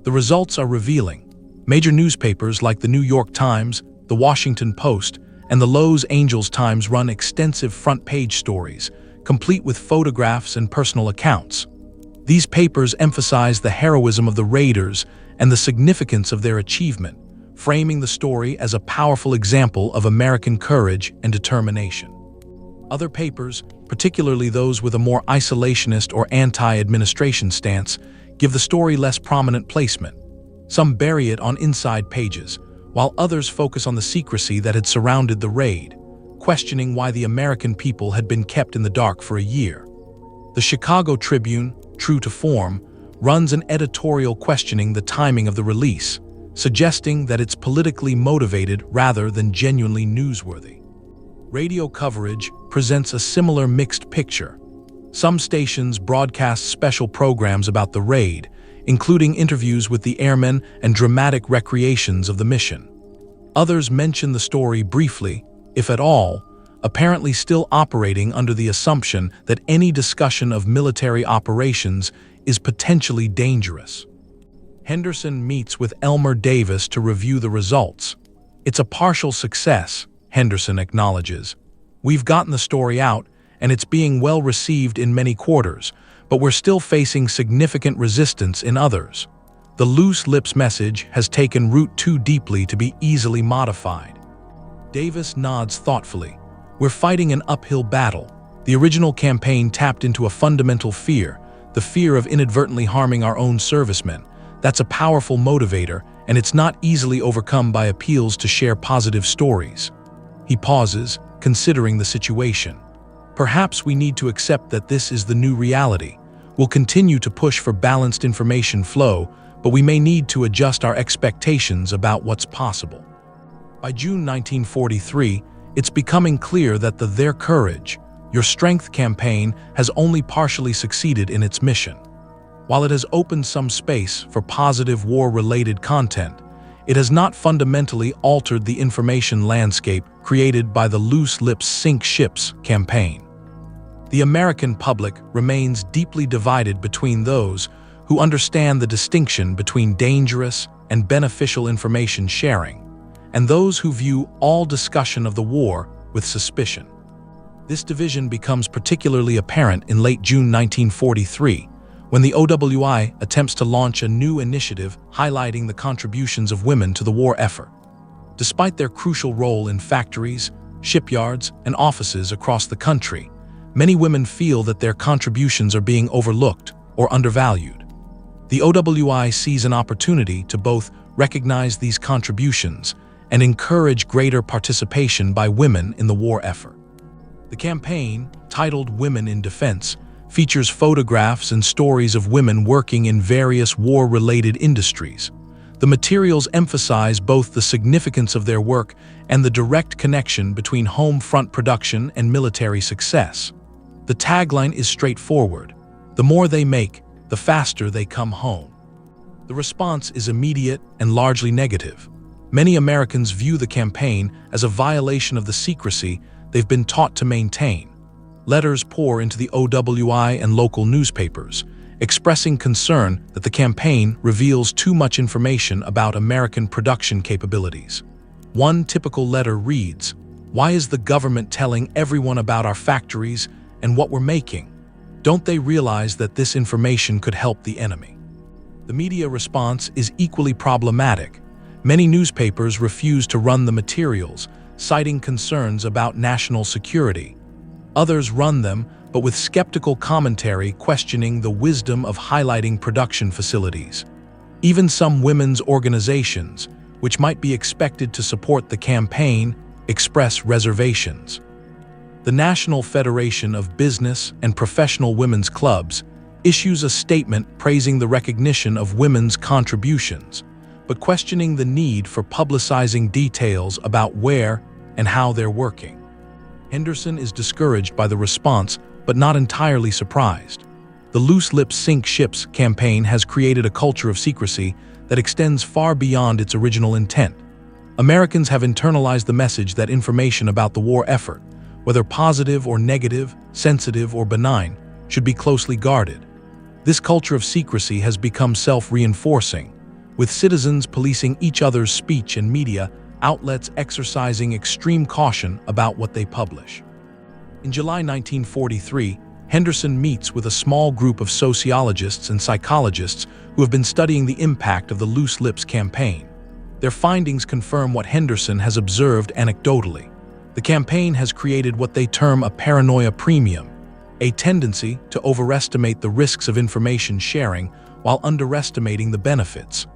The results are revealing. Major newspapers like the New York Times, the Washington Post, and the Los Angeles Times run extensive front-page stories, complete with photographs and personal accounts. These papers emphasize the heroism of the raiders and the significance of their achievement, framing the story as a powerful example of American courage and determination. Other papers, particularly those with a more isolationist or anti-administration stance, give the story less prominent placement. Some bury it on inside pages, while others focus on the secrecy that had surrounded the raid, questioning why the American people had been kept in the dark for a year. The Chicago Tribune, true to form, runs an editorial questioning the timing of the release, suggesting that it's politically motivated rather than genuinely newsworthy. Radio coverage presents a similar mixed picture. Some stations broadcast special programs about the raid, including interviews with the airmen and dramatic recreations of the mission. Others mention the story briefly, if at all, apparently still operating under the assumption that any discussion of military operations is potentially dangerous. Henderson meets with Elmer Davis to review the results. It's a partial success, Henderson acknowledges. We've gotten the story out, and it's being well received in many quarters, but we're still facing significant resistance in others. The loose lips message has taken root too deeply to be easily modified. Davis nods thoughtfully. We're fighting an uphill battle. The original campaign tapped into a fundamental fear, the fear of inadvertently harming our own servicemen. That's a powerful motivator, and it's not easily overcome by appeals to share positive stories. He pauses, considering the situation. Perhaps we need to accept that this is the new reality. We'll continue to push for balanced information flow, but we may need to adjust our expectations about what's possible. By June 1943, it's becoming clear that the Their Courage, Your Strength campaign has only partially succeeded in its mission. While it has opened some space for positive war-related content, it has not fundamentally altered the information landscape created by the Loose Lips Sink Ships campaign. The American public remains deeply divided between those who understand the distinction between dangerous and beneficial information sharing, and those who view all discussion of the war with suspicion. This division becomes particularly apparent in late June 1943, when the OWI attempts to launch a new initiative highlighting the contributions of women to the war effort. Despite their crucial role in factories, shipyards, and offices across the country, many women feel that their contributions are being overlooked or undervalued. The OWI sees an opportunity to both recognize these contributions and encourage greater participation by women in the war effort. The campaign, titled Women in Defense, features photographs and stories of women working in various war-related industries. The materials emphasize both the significance of their work and the direct connection between home front production and military success. The tagline is straightforward: the more they make, the faster they come home. The response is immediate and largely negative. Many Americans view the campaign as a violation of the secrecy they've been taught to maintain. Letters pour into the OWI and local newspapers, expressing concern that the campaign reveals too much information about American production capabilities. One typical letter reads, "Why is the government telling everyone about our factories and what we're making? Don't they realize that this information could help the enemy?" The media response is equally problematic. Many newspapers refuse to run the materials, citing concerns about national security. Others run them, but with skeptical commentary questioning the wisdom of highlighting production facilities. Even some women's organizations, which might be expected to support the campaign, express reservations. The National Federation of Business and Professional Women's Clubs issues a statement praising the recognition of women's contributions, but questioning the need for publicizing details about where and how they're working. Henderson is discouraged by the response, but not entirely surprised. The Loose Lips Sink Ships campaign has created a culture of secrecy that extends far beyond its original intent. Americans have internalized the message that information about the war effort, whether positive or negative, sensitive or benign, should be closely guarded. This culture of secrecy has become self-reinforcing, with citizens policing each other's speech and media outlets exercising extreme caution about what they publish. In July 1943, Henderson meets with a small group of sociologists and psychologists who have been studying the impact of the Loose Lips campaign. Their findings confirm what Henderson has observed anecdotally. The campaign has created what they term a paranoia premium, a tendency to overestimate the risks of information sharing while underestimating the benefits.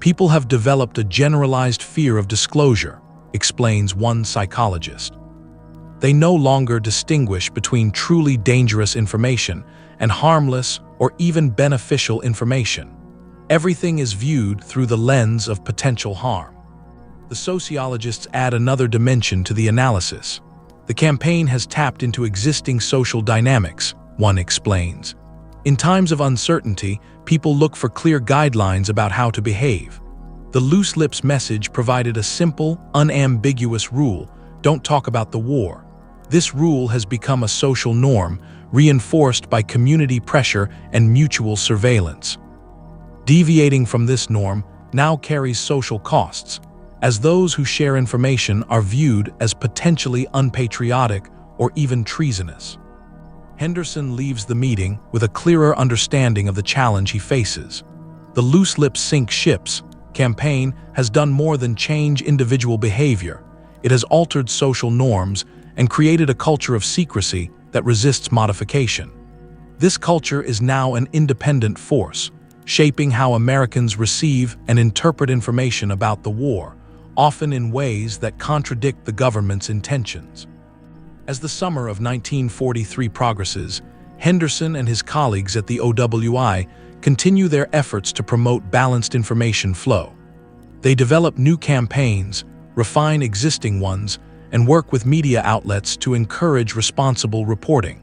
People have developed a generalized fear of disclosure, explains one psychologist. They no longer distinguish between truly dangerous information and harmless or even beneficial information. Everything is viewed through the lens of potential harm. The sociologists add another dimension to the analysis. The campaign has tapped into existing social dynamics, one explains. In times of uncertainty, people look for clear guidelines about how to behave. The loose lips message provided a simple, unambiguous rule: don't talk about the war. This rule has become a social norm, reinforced by community pressure and mutual surveillance. Deviating from this norm now carries social costs, as those who share information are viewed as potentially unpatriotic or even treasonous. Henderson leaves the meeting with a clearer understanding of the challenge he faces. The Loose Lips Sink Ships campaign has done more than change individual behavior. It has altered social norms and created a culture of secrecy that resists modification. This culture is now an independent force, shaping how Americans receive and interpret information about the war, often in ways that contradict the government's intentions. As the summer of 1943 progresses, Henderson and his colleagues at the OWI continue their efforts to promote balanced information flow. They develop new campaigns, refine existing ones, and work with media outlets to encourage responsible reporting.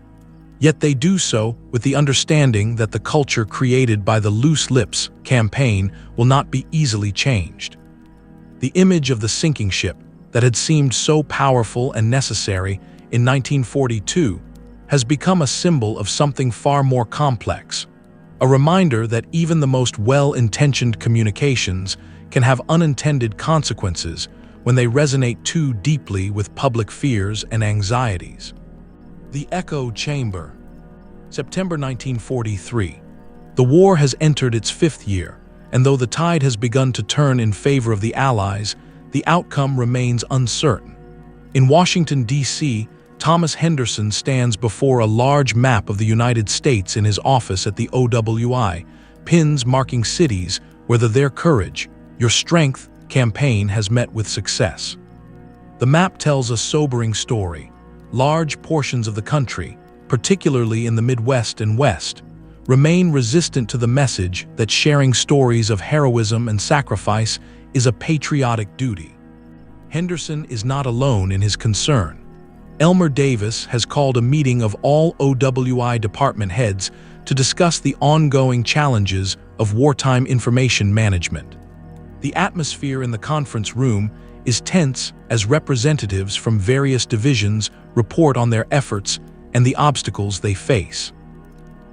Yet they do so with the understanding that the culture created by the Loose Lips campaign will not be easily changed. The image of the sinking ship that had seemed so powerful and necessary in 1942 has become a symbol of something far more complex, a reminder that even the most well-intentioned communications can have unintended consequences when they resonate too deeply with public fears and anxieties. The echo chamber. September 1943. The war has entered its fifth year, and though the tide has begun to turn in favor of the Allies, the outcome remains uncertain. In Washington, D.C., Thomas Henderson stands before a large map of the United States in his office at the OWI, pins marking cities where Their Courage, Your Strength campaign has met with success. The map tells a sobering story. Large portions of the country, particularly in the Midwest and West, remain resistant to the message that sharing stories of heroism and sacrifice is a patriotic duty. Henderson is not alone in his concern. Elmer Davis has called a meeting of all OWI department heads to discuss the ongoing challenges of wartime information management. The atmosphere in the conference room is tense as representatives from various divisions report on their efforts and the obstacles they face.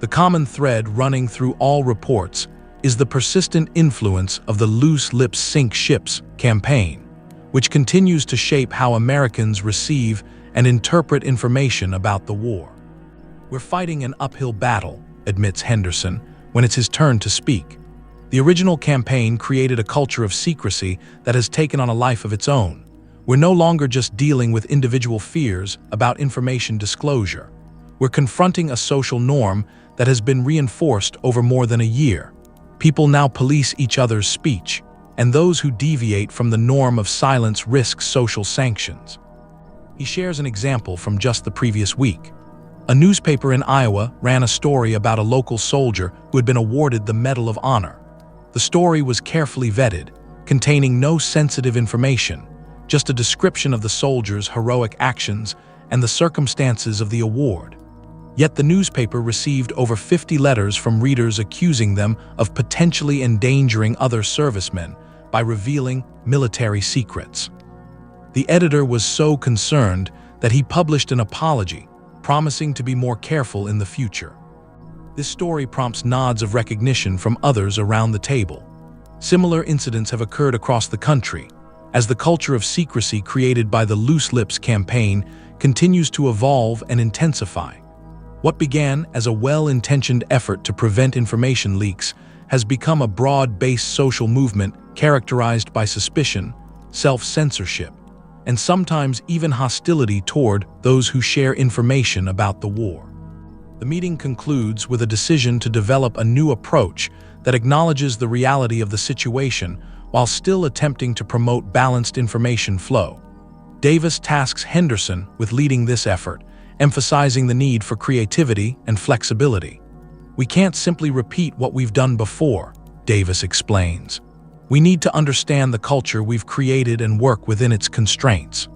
The common thread running through all reports is the persistent influence of the Loose Lips Sink Ships campaign, which continues to shape how Americans receive and interpret information about the war. We're fighting an uphill battle, admits Henderson, when it's his turn to speak. The original campaign created a culture of secrecy that has taken on a life of its own. We're no longer just dealing with individual fears about information disclosure. We're confronting a social norm that has been reinforced over more than a year. People now police each other's speech, and those who deviate from the norm of silence risk social sanctions. He shares an example from just the previous week. A newspaper in Iowa ran a story about a local soldier who had been awarded the Medal of Honor. The story was carefully vetted, containing no sensitive information, just a description of the soldier's heroic actions and the circumstances of the award. Yet the newspaper received over 50 letters from readers accusing them of potentially endangering other servicemen by revealing military secrets. The editor was so concerned that he published an apology, promising to be more careful in the future. This story prompts nods of recognition from others around the table. Similar incidents have occurred across the country, as the culture of secrecy created by the Loose Lips campaign continues to evolve and intensify. What began as a well-intentioned effort to prevent information leaks has become a broad-based social movement characterized by suspicion, self-censorship, and sometimes even hostility toward those who share information about the war. The meeting concludes with a decision to develop a new approach that acknowledges the reality of the situation while still attempting to promote balanced information flow. Davis tasks Henderson with leading this effort, emphasizing the need for creativity and flexibility. "We can't simply repeat what we've done before," Davis explains. "We need to understand the culture we've created and work within its constraints.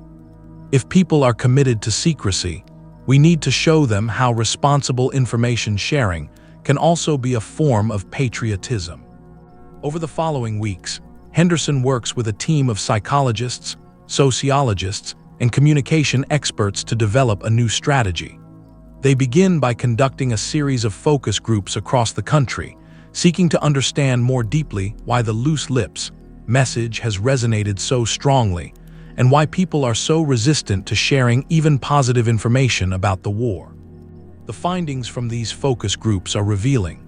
If people are committed to secrecy, we need to show them how responsible information sharing can also be a form of patriotism." Over the following weeks, Henderson works with a team of psychologists, sociologists, and communication experts to develop a new strategy. They begin by conducting a series of focus groups across the country, seeking to understand more deeply why the loose lips message has resonated so strongly and why people are so resistant to sharing even positive information about the war. The findings from these focus groups are revealing.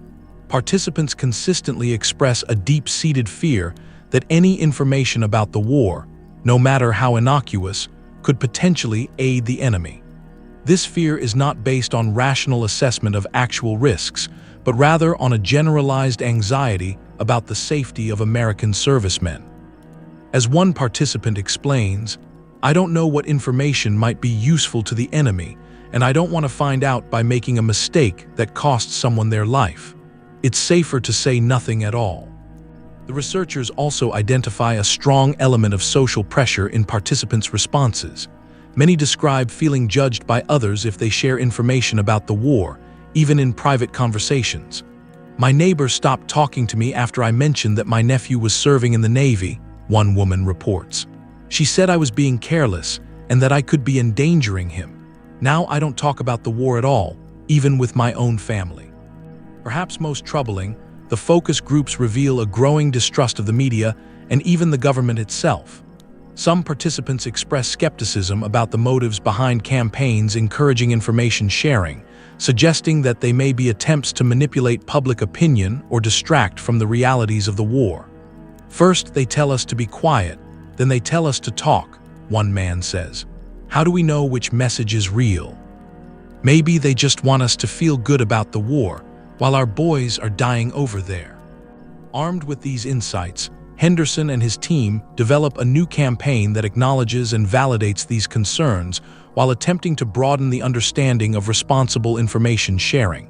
Participants consistently express a deep-seated fear that any information about the war, no matter how innocuous, could potentially aid the enemy. This fear is not based on rational assessment of actual risks, but rather on a generalized anxiety about the safety of American servicemen. As one participant explains, "I don't know what information might be useful to the enemy, and I don't want to find out by making a mistake that costs someone their life. It's safer to say nothing at all." The researchers also identify a strong element of social pressure in participants' responses. Many describe feeling judged by others if they share information about the war, even in private conversations. "My neighbor stopped talking to me after I mentioned that my nephew was serving in the Navy," one woman reports. "She said I was being careless and that I could be endangering him. Now I don't talk about the war at all, even with my own family." Perhaps most troubling, the focus groups reveal a growing distrust of the media and even the government itself. Some participants express skepticism about the motives behind campaigns encouraging information sharing, suggesting that they may be attempts to manipulate public opinion or distract from the realities of the war. "First, they tell us to be quiet, then they tell us to talk," one man says. "How do we know which message is real? Maybe they just want us to feel good about the war, while our boys are dying over there." Armed with these insights, Henderson and his team develop a new campaign that acknowledges and validates these concerns while attempting to broaden the understanding of responsible information sharing.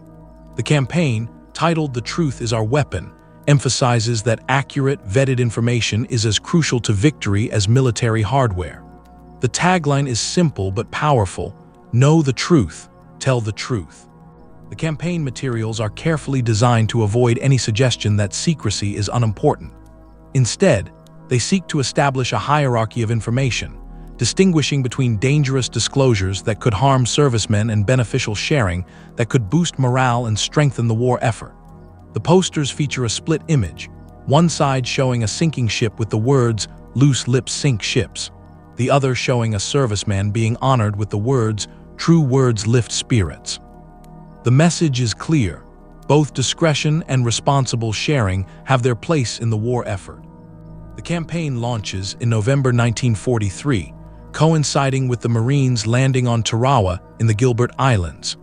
The campaign, titled "The Truth is Our Weapon," emphasizes that accurate, vetted information is as crucial to victory as military hardware. The tagline is simple but powerful: "Know the truth, tell the truth." The campaign materials are carefully designed to avoid any suggestion that secrecy is unimportant. Instead, they seek to establish a hierarchy of information, distinguishing between dangerous disclosures that could harm servicemen and beneficial sharing that could boost morale and strengthen the war effort. The posters feature a split image, one side showing a sinking ship with the words, "Loose lips sink ships," the other showing a serviceman being honored with the words, "True words lift spirits." The message is clear: both discretion and responsible sharing have their place in the war effort. The campaign launches in November 1943, coinciding with the Marines landing on Tarawa in the Gilbert Islands.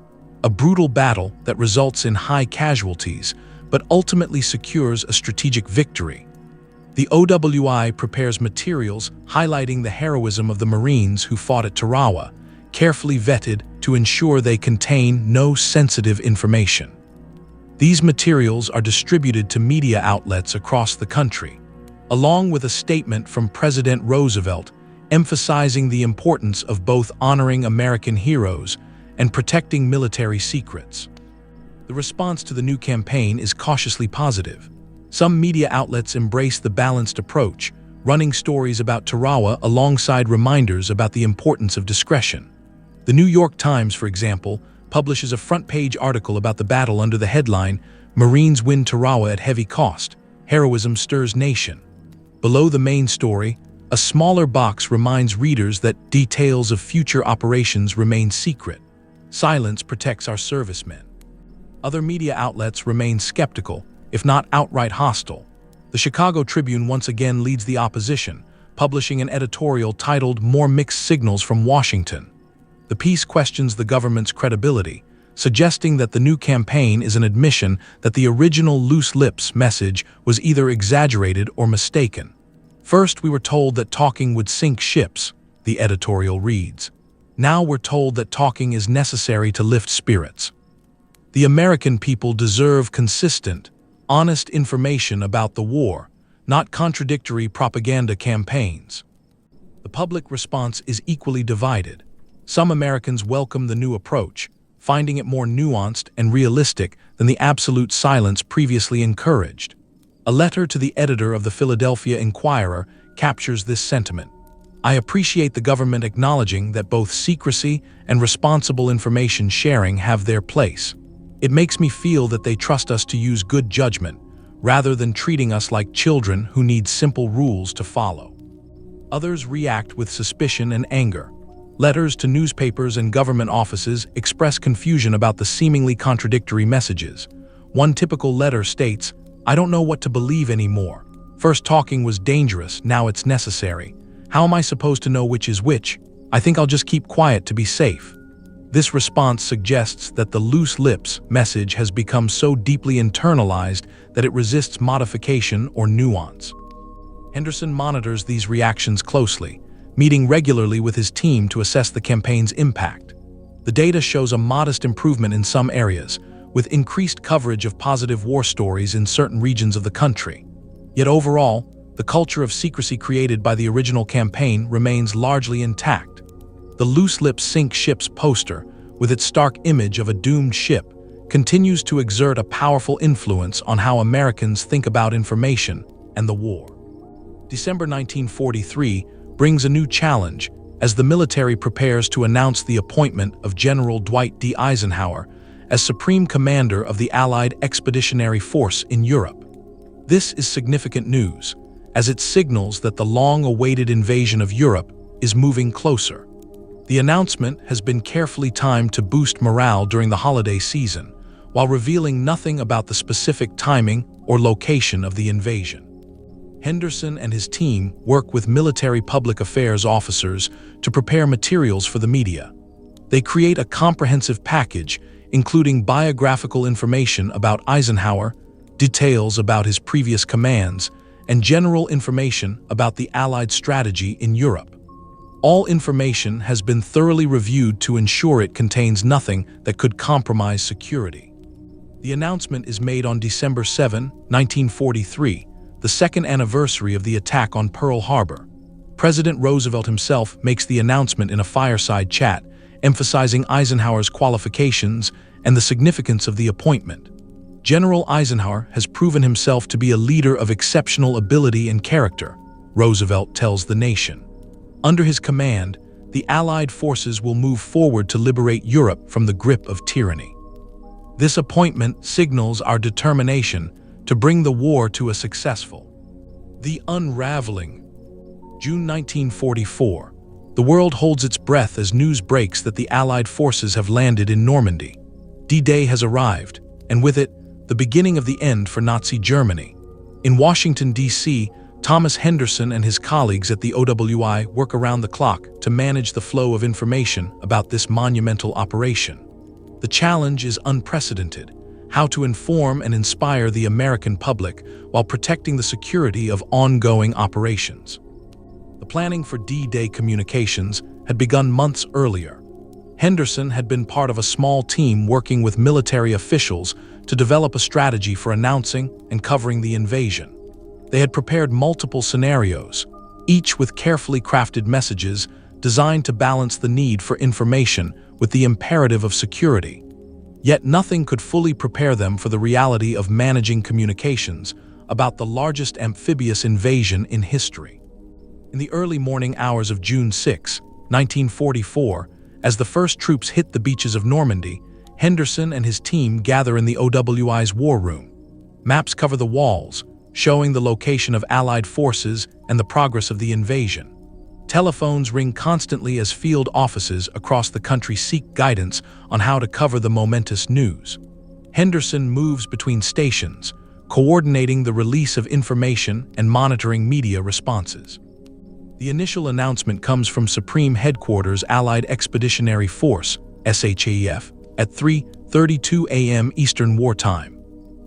A brutal battle that results in high casualties, but ultimately secures a strategic victory. The OWI prepares materials highlighting the heroism of the Marines who fought at Tarawa, carefully vetted to ensure they contain no sensitive information. These materials are distributed to media outlets across the country, along with a statement from President Roosevelt emphasizing the importance of both honoring American heroes and protecting military secrets. The response to the new campaign is cautiously positive. Some media outlets embrace the balanced approach, running stories about Tarawa alongside reminders about the importance of discretion. The New York Times, for example, publishes a front-page article about the battle under the headline, "Marines Win Tarawa at Heavy Cost. Heroism Stirs Nation." Below the main story, a smaller box reminds readers that details of future operations remain secret. Silence protects our servicemen. Other media outlets remain skeptical, if not outright hostile. The Chicago Tribune once again leads the opposition, publishing an editorial titled "More Mixed Signals from Washington." The piece questions the government's credibility, suggesting that the new campaign is an admission that the original loose lips message was either exaggerated or mistaken. First, we were told that talking would sink ships, the editorial reads. Now we're told that talking is necessary to lift spirits. The American people deserve consistent, honest information about the war, not contradictory propaganda campaigns. The public response is equally divided. Some Americans welcome the new approach, finding it more nuanced and realistic than the absolute silence previously encouraged. A letter to the editor of the Philadelphia Inquirer captures this sentiment. "I appreciate the government acknowledging that both secrecy and responsible information sharing have their place. It makes me feel that they trust us to use good judgment, rather than treating us like children who need simple rules to follow." Others react with suspicion and anger. Letters to newspapers and government offices express confusion about the seemingly contradictory messages. One typical letter states, "I don't know what to believe anymore. First talking was dangerous, now it's necessary. How am I supposed to know which is which? I think I'll just keep quiet to be safe." This response suggests that the loose lips message has become so deeply internalized that it resists modification or nuance. Henderson monitors these reactions closely, meeting regularly with his team to assess the campaign's impact. The data shows a modest improvement in some areas, with increased coverage of positive war stories in certain regions of the country. Yet overall, the culture of secrecy created by the original campaign remains largely intact. The loose lips sink ships poster, with its stark image of a doomed ship, continues to exert a powerful influence on how Americans think about information and the war. December 1943 brings a new challenge as the military prepares to announce the appointment of General Dwight D. Eisenhower as Supreme Commander of the Allied Expeditionary Force in Europe. This is significant news, as it signals that the long-awaited invasion of Europe is moving closer. The announcement has been carefully timed to boost morale during the holiday season, while revealing nothing about the specific timing or location of the invasion. Henderson and his team work with military public affairs officers to prepare materials for the media. They create a comprehensive package, including biographical information about Eisenhower, details about his previous commands, and general information about the Allied strategy in Europe. All information has been thoroughly reviewed to ensure it contains nothing that could compromise security. The announcement is made on December 7, 1943, the second anniversary of the attack on Pearl Harbor. President Roosevelt himself makes the announcement in a fireside chat, emphasizing Eisenhower's qualifications and the significance of the appointment. General Eisenhower has proven himself to be a leader of exceptional ability and character, Roosevelt tells the nation. Under his command, the Allied forces will move forward to liberate Europe from the grip of tyranny. This appointment signals our determination to bring the war to a successful. The unraveling. June 1944. The world holds its breath as news breaks that the Allied forces have landed in Normandy. D-Day has arrived, and with it, the beginning of the end for Nazi Germany. In Washington, D.C., Thomas Henderson and his colleagues at the WWII work around the clock to manage the flow of information about this monumental operation. The challenge is unprecedented: how to inform and inspire the American public while protecting the security of ongoing operations. The planning for D-Day communications had begun months earlier. Henderson had been part of a small team working with military officials to develop a strategy for announcing and covering the invasion. They had prepared multiple scenarios, each with carefully crafted messages designed to balance the need for information with the imperative of security. Yet nothing could fully prepare them for the reality of managing communications about the largest amphibious invasion in history. In the early morning hours of June 6, 1944, as the first troops hit the beaches of Normandy, Henderson and his team gather in the OWI's war room. Maps cover the walls, showing the location of Allied forces and the progress of the invasion. Telephones ring constantly as field offices across the country seek guidance on how to cover the momentous news. Henderson moves between stations, coordinating the release of information and monitoring media responses. The initial announcement comes from Supreme Headquarters Allied Expeditionary Force, SHAEF, at 3:32 a.m. Eastern Wartime.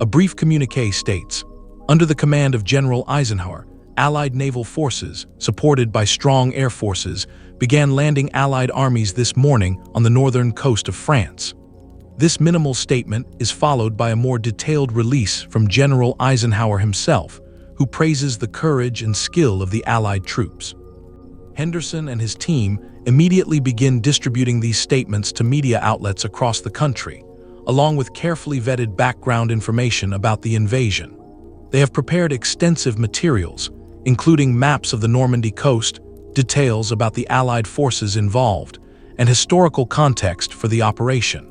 A brief communiqué states, "Under the command of General Eisenhower, Allied naval forces, supported by strong air forces, began landing Allied armies this morning on the northern coast of France." This minimal statement is followed by a more detailed release from General Eisenhower himself, who praises the courage and skill of the Allied troops. Henderson and his team immediately begin distributing these statements to media outlets across the country, along with carefully vetted background information about the invasion. They have prepared extensive materials, including maps of the Normandy coast, details about the Allied forces involved, and historical context for the operation.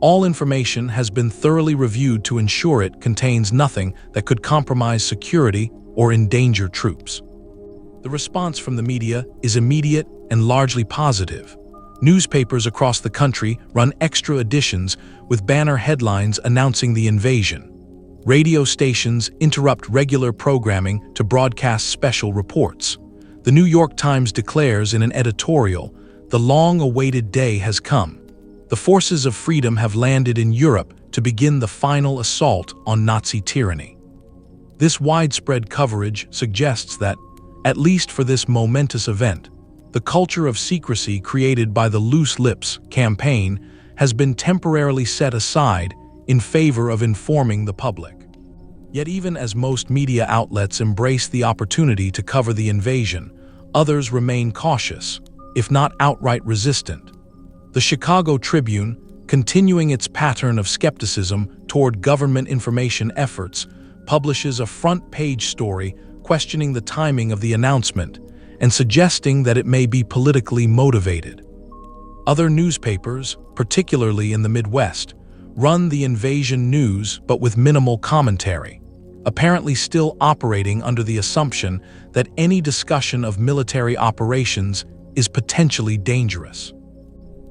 All information has been thoroughly reviewed to ensure it contains nothing that could compromise security or endanger troops. The response from the media is immediate and largely positive. Newspapers across the country run extra editions with banner headlines announcing the invasion. Radio stations interrupt regular programming to broadcast special reports. The New York Times declares in an editorial, "The long-awaited day has come. The forces of freedom have landed in Europe to begin the final assault on Nazi tyranny." This widespread coverage suggests that, at least for this momentous event, the culture of secrecy created by the Loose Lips campaign has been temporarily set aside in favor of informing the public. Yet even as most media outlets embrace the opportunity to cover the invasion, others remain cautious, if not outright resistant. The Chicago Tribune, continuing its pattern of skepticism toward government information efforts, publishes a front-page story questioning the timing of the announcement and suggesting that it may be politically motivated. Other newspapers, particularly in the Midwest, run the invasion news but with minimal commentary, apparently still operating under the assumption that any discussion of military operations is potentially dangerous.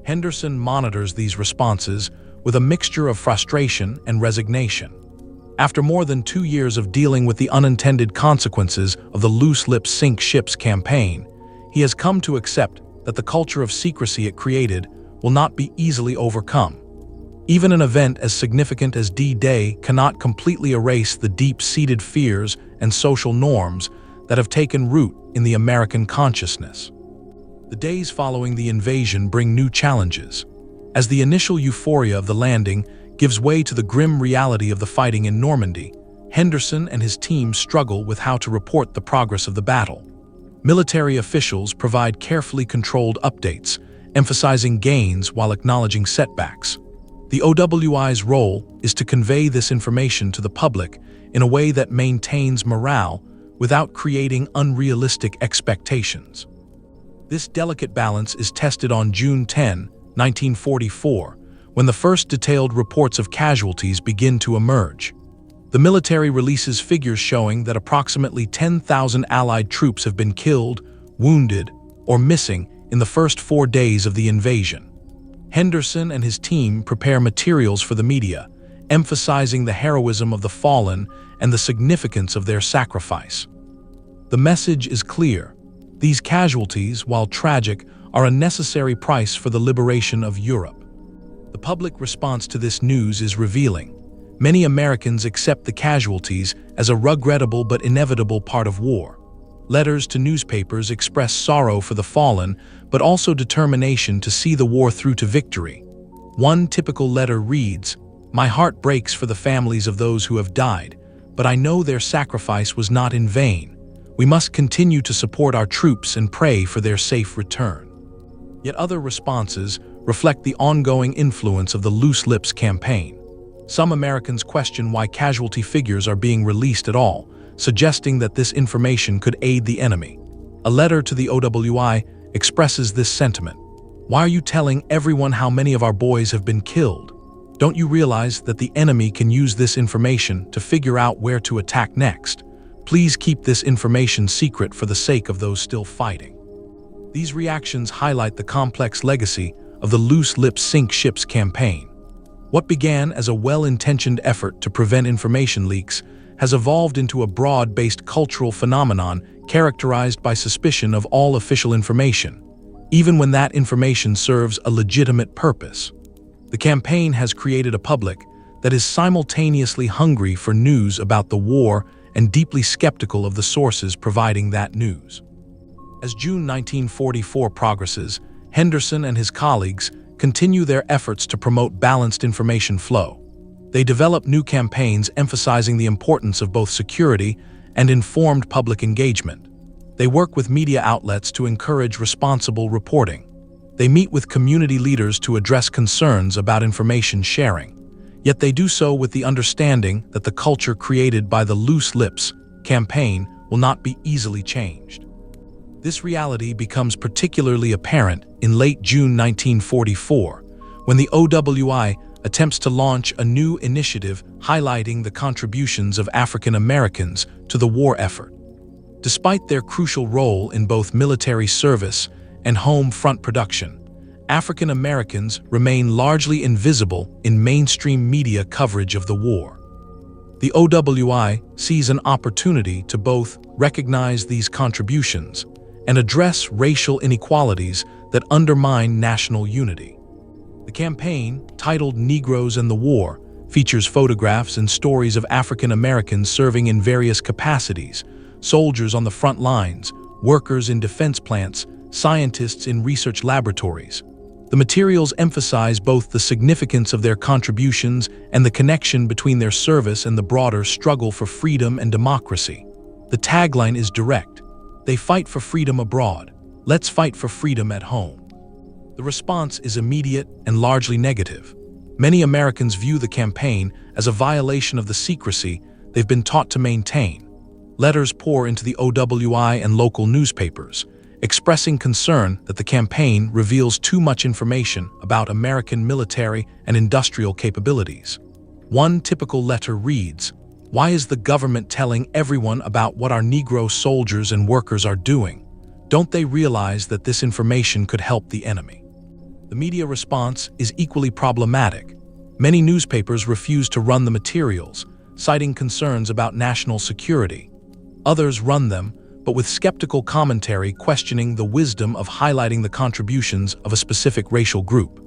Henderson monitors these responses with a mixture of frustration and resignation. After more than 2 years of dealing with the unintended consequences of the Loose Lips Sink Ships campaign, he has come to accept that the culture of secrecy it created will not be easily overcome. Even an event as significant as D-Day cannot completely erase the deep-seated fears and social norms that have taken root in the American consciousness. The days following the invasion bring new challenges. As the initial euphoria of the landing gives way to the grim reality of the fighting in Normandy, Henderson and his team struggle with how to report the progress of the battle. Military officials provide carefully controlled updates, emphasizing gains while acknowledging setbacks. The OWI's role is to convey this information to the public in a way that maintains morale without creating unrealistic expectations. This delicate balance is tested on June 10, 1944, when the first detailed reports of casualties begin to emerge. The military releases figures showing that approximately 10,000 Allied troops have been killed, wounded, or missing in the first 4 days of the invasion. Henderson and his team prepare materials for the media, emphasizing the heroism of the fallen and the significance of their sacrifice. The message is clear. These casualties, while tragic, are a necessary price for the liberation of Europe. The public response to this news is revealing. Many Americans accept the casualties as a regrettable but inevitable part of war. Letters to newspapers express sorrow for the fallen, but also determination to see the war through to victory. One typical letter reads, "My heart breaks for the families of those who have died, but I know their sacrifice was not in vain. We must continue to support our troops and pray for their safe return." Yet other responses reflect the ongoing influence of the Loose Lips campaign. Some Americans question why casualty figures are being released at all, suggesting that this information could aid the enemy. A letter to the OWI expresses this sentiment. "Why are you telling everyone how many of our boys have been killed? Don't you realize that the enemy can use this information to figure out where to attack next? Please keep this information secret for the sake of those still fighting." These reactions highlight the complex legacy of the Loose Lips Sink Ships campaign. What began as a well-intentioned effort to prevent information leaks has evolved into a broad-based cultural phenomenon characterized by suspicion of all official information, even when that information serves a legitimate purpose. The campaign has created a public that is simultaneously hungry for news about the war and deeply skeptical of the sources providing that news. As June 1944 progresses, Henderson and his colleagues continue their efforts to promote balanced information flow. They develop new campaigns emphasizing the importance of both security and informed public engagement. They work with media outlets to encourage responsible reporting. They meet with community leaders to address concerns about information sharing. Yet they do so with the understanding that the culture created by the Loose Lips campaign will not be easily changed. This reality becomes particularly apparent in late June 1944, when the OWI attempts to launch a new initiative highlighting the contributions of African Americans to the war effort. Despite their crucial role in both military service and home front production, African Americans remain largely invisible in mainstream media coverage of the war. The OWI sees an opportunity to both recognize these contributions and address racial inequalities that undermine national unity. The campaign, titled Negroes and the War, features photographs and stories of African Americans serving in various capacities: soldiers on the front lines, workers in defense plants, scientists in research laboratories. The materials emphasize both the significance of their contributions and the connection between their service and the broader struggle for freedom and democracy. The tagline is direct: "They fight for freedom abroad. Let's fight for freedom at home." The response is immediate and largely negative. Many Americans view the campaign as a violation of the secrecy they've been taught to maintain. Letters pour into the OWI and local newspapers, expressing concern that the campaign reveals too much information about American military and industrial capabilities. One typical letter reads, "Why is the government telling everyone about what our Negro soldiers and workers are doing? Don't they realize that this information could help the enemy?" The media response is equally problematic. Many newspapers refuse to run the materials, citing concerns about national security. Others run them, but with skeptical commentary questioning the wisdom of highlighting the contributions of a specific racial group.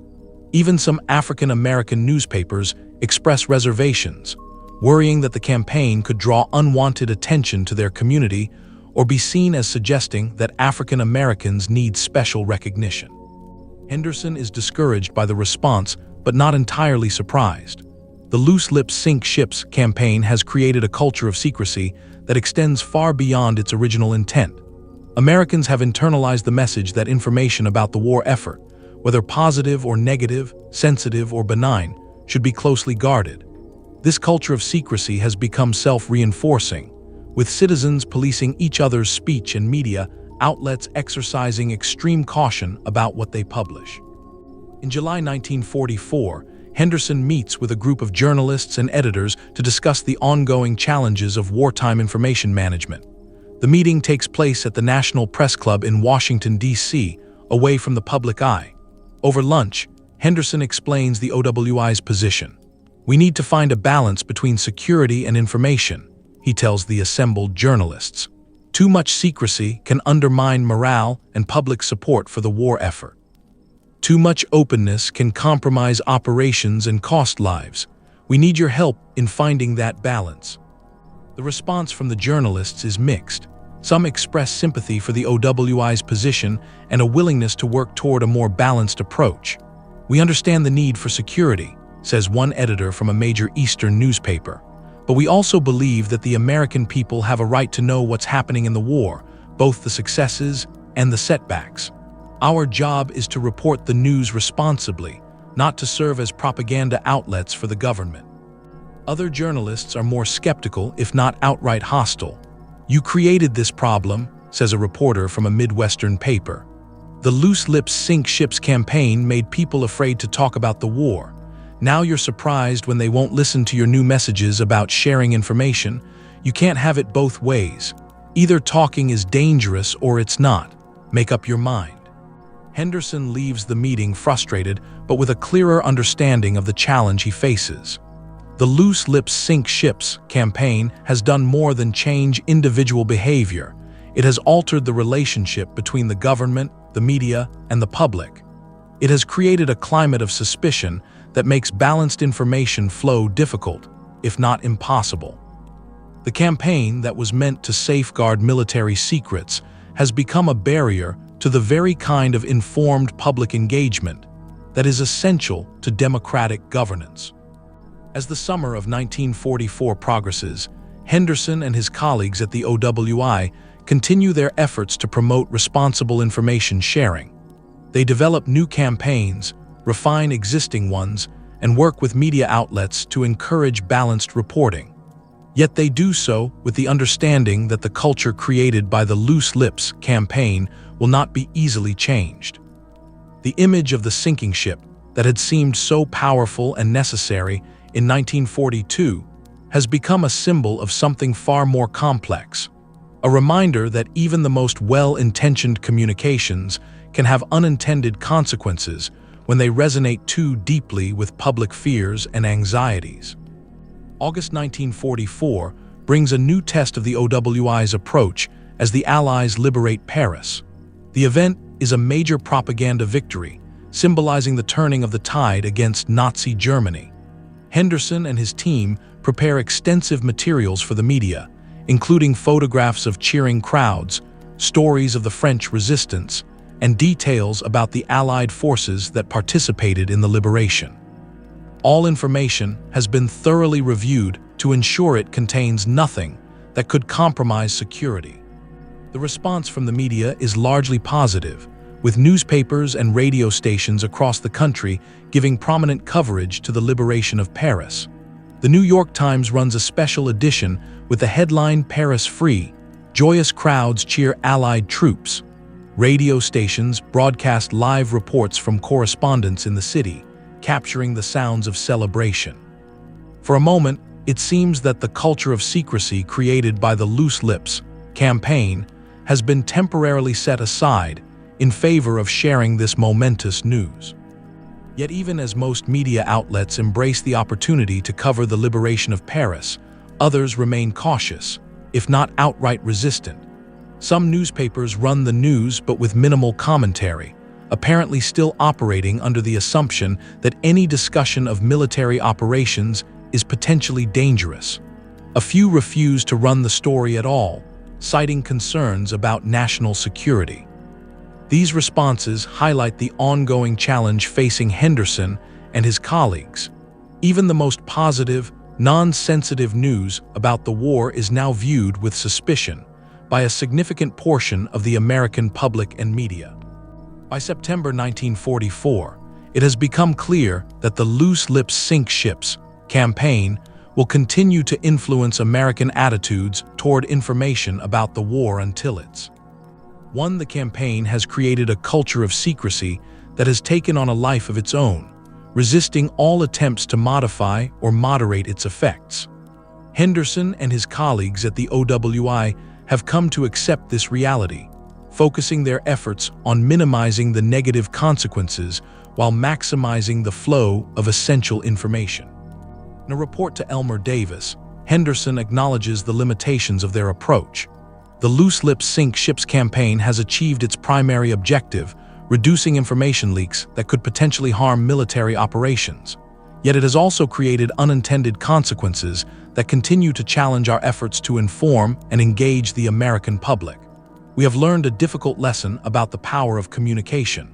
Even some African American newspapers express reservations, worrying that the campaign could draw unwanted attention to their community or be seen as suggesting that African Americans need special recognition. Henderson is discouraged by the response, but not entirely surprised. The Loose Lips Sink Ships campaign has created a culture of secrecy that extends far beyond its original intent. Americans have internalized the message that information about the war effort, whether positive or negative, sensitive or benign, should be closely guarded. This culture of secrecy has become self-reinforcing, with citizens policing each other's speech and media outlets exercising extreme caution about what they publish. In July 1944, Henderson meets with a group of journalists and editors to discuss the ongoing challenges of wartime information management. The meeting takes place at the National Press Club in Washington, D.C., away from the public eye. Over lunch, Henderson explains the OWI's position. "We need to find a balance between security and information," he tells the assembled journalists. "Too much secrecy can undermine morale and public support for the war effort. Too much openness can compromise operations and cost lives. We need your help in finding that balance." The response from the journalists is mixed. Some express sympathy for the OWI's position and a willingness to work toward a more balanced approach. "We understand the need for security," says one editor from a major Eastern newspaper. "But we also believe that the American people have a right to know what's happening in the war, both the successes and the setbacks. Our job is to report the news responsibly, not to serve as propaganda outlets for the government." Other journalists are more skeptical, if not outright hostile. "You created this problem," says a reporter from a Midwestern paper. "The Loose Lips Sink Ships campaign made people afraid to talk about the war. Now you're surprised when they won't listen to your new messages about sharing information. You can't have it both ways. Either talking is dangerous or it's not. Make up your mind." Henderson leaves the meeting frustrated, but with a clearer understanding of the challenge he faces. The "Loose Lips Sink Ships" campaign has done more than change individual behavior. It has altered the relationship between the government, the media, and the public. It has created a climate of suspicion that makes balanced information flow difficult, if not impossible. The campaign that was meant to safeguard military secrets has become a barrier to the very kind of informed public engagement that is essential to democratic governance. As the summer of 1944 progresses, Henderson and his colleagues at the OWI continue their efforts to promote responsible information sharing. They develop new campaigns, refine existing ones, and work with media outlets to encourage balanced reporting. Yet they do so with the understanding that the culture created by the Loose Lips campaign will not be easily changed. The image of the sinking ship that had seemed so powerful and necessary in 1942 has become a symbol of something far more complex, a reminder that even the most well-intentioned communications can have unintended consequences when they resonate too deeply with public fears and anxieties. August 1944 brings a new test of the OWI's approach as the Allies liberate Paris. The event is a major propaganda victory, symbolizing the turning of the tide against Nazi Germany. Henderson and his team prepare extensive materials for the media, including photographs of cheering crowds, stories of the French resistance, and details about the Allied forces that participated in the liberation. All information has been thoroughly reviewed to ensure it contains nothing that could compromise security. The response from the media is largely positive, with newspapers and radio stations across the country giving prominent coverage to the liberation of Paris. The New York Times runs a special edition with the headline "Paris Free." Joyous crowds cheer Allied troops. Radio stations broadcast live reports from correspondents in the city, capturing the sounds of celebration. For a moment, it seems that the culture of secrecy created by the Loose Lips campaign has been temporarily set aside in favor of sharing this momentous news. Yet even as most media outlets embrace the opportunity to cover the liberation of Paris, others remain cautious, if not outright resistant. Some newspapers run the news but with minimal commentary, apparently still operating under the assumption that any discussion of military operations is potentially dangerous. A few refuse to run the story at all, citing concerns about national security. These responses highlight the ongoing challenge facing Henderson and his colleagues. Even the most positive, non-sensitive news about the war is now viewed with suspicion by a significant portion of the American public and media. By September 1944, it has become clear that the Loose Lips Sink Ships campaign will continue to influence American attitudes toward information about the war until it's won. The campaign has created a culture of secrecy that has taken on a life of its own, resisting all attempts to modify or moderate its effects. Henderson and his colleagues at the OWI have come to accept this reality, focusing their efforts on minimizing the negative consequences while maximizing the flow of essential information. In a report to Elmer Davis, Henderson acknowledges the limitations of their approach. The Loose Lips Sink Ships campaign has achieved its primary objective, reducing information leaks that could potentially harm military operations. Yet it has also created unintended consequences that continue to challenge our efforts to inform and engage the American public. We have learned a difficult lesson about the power of communication.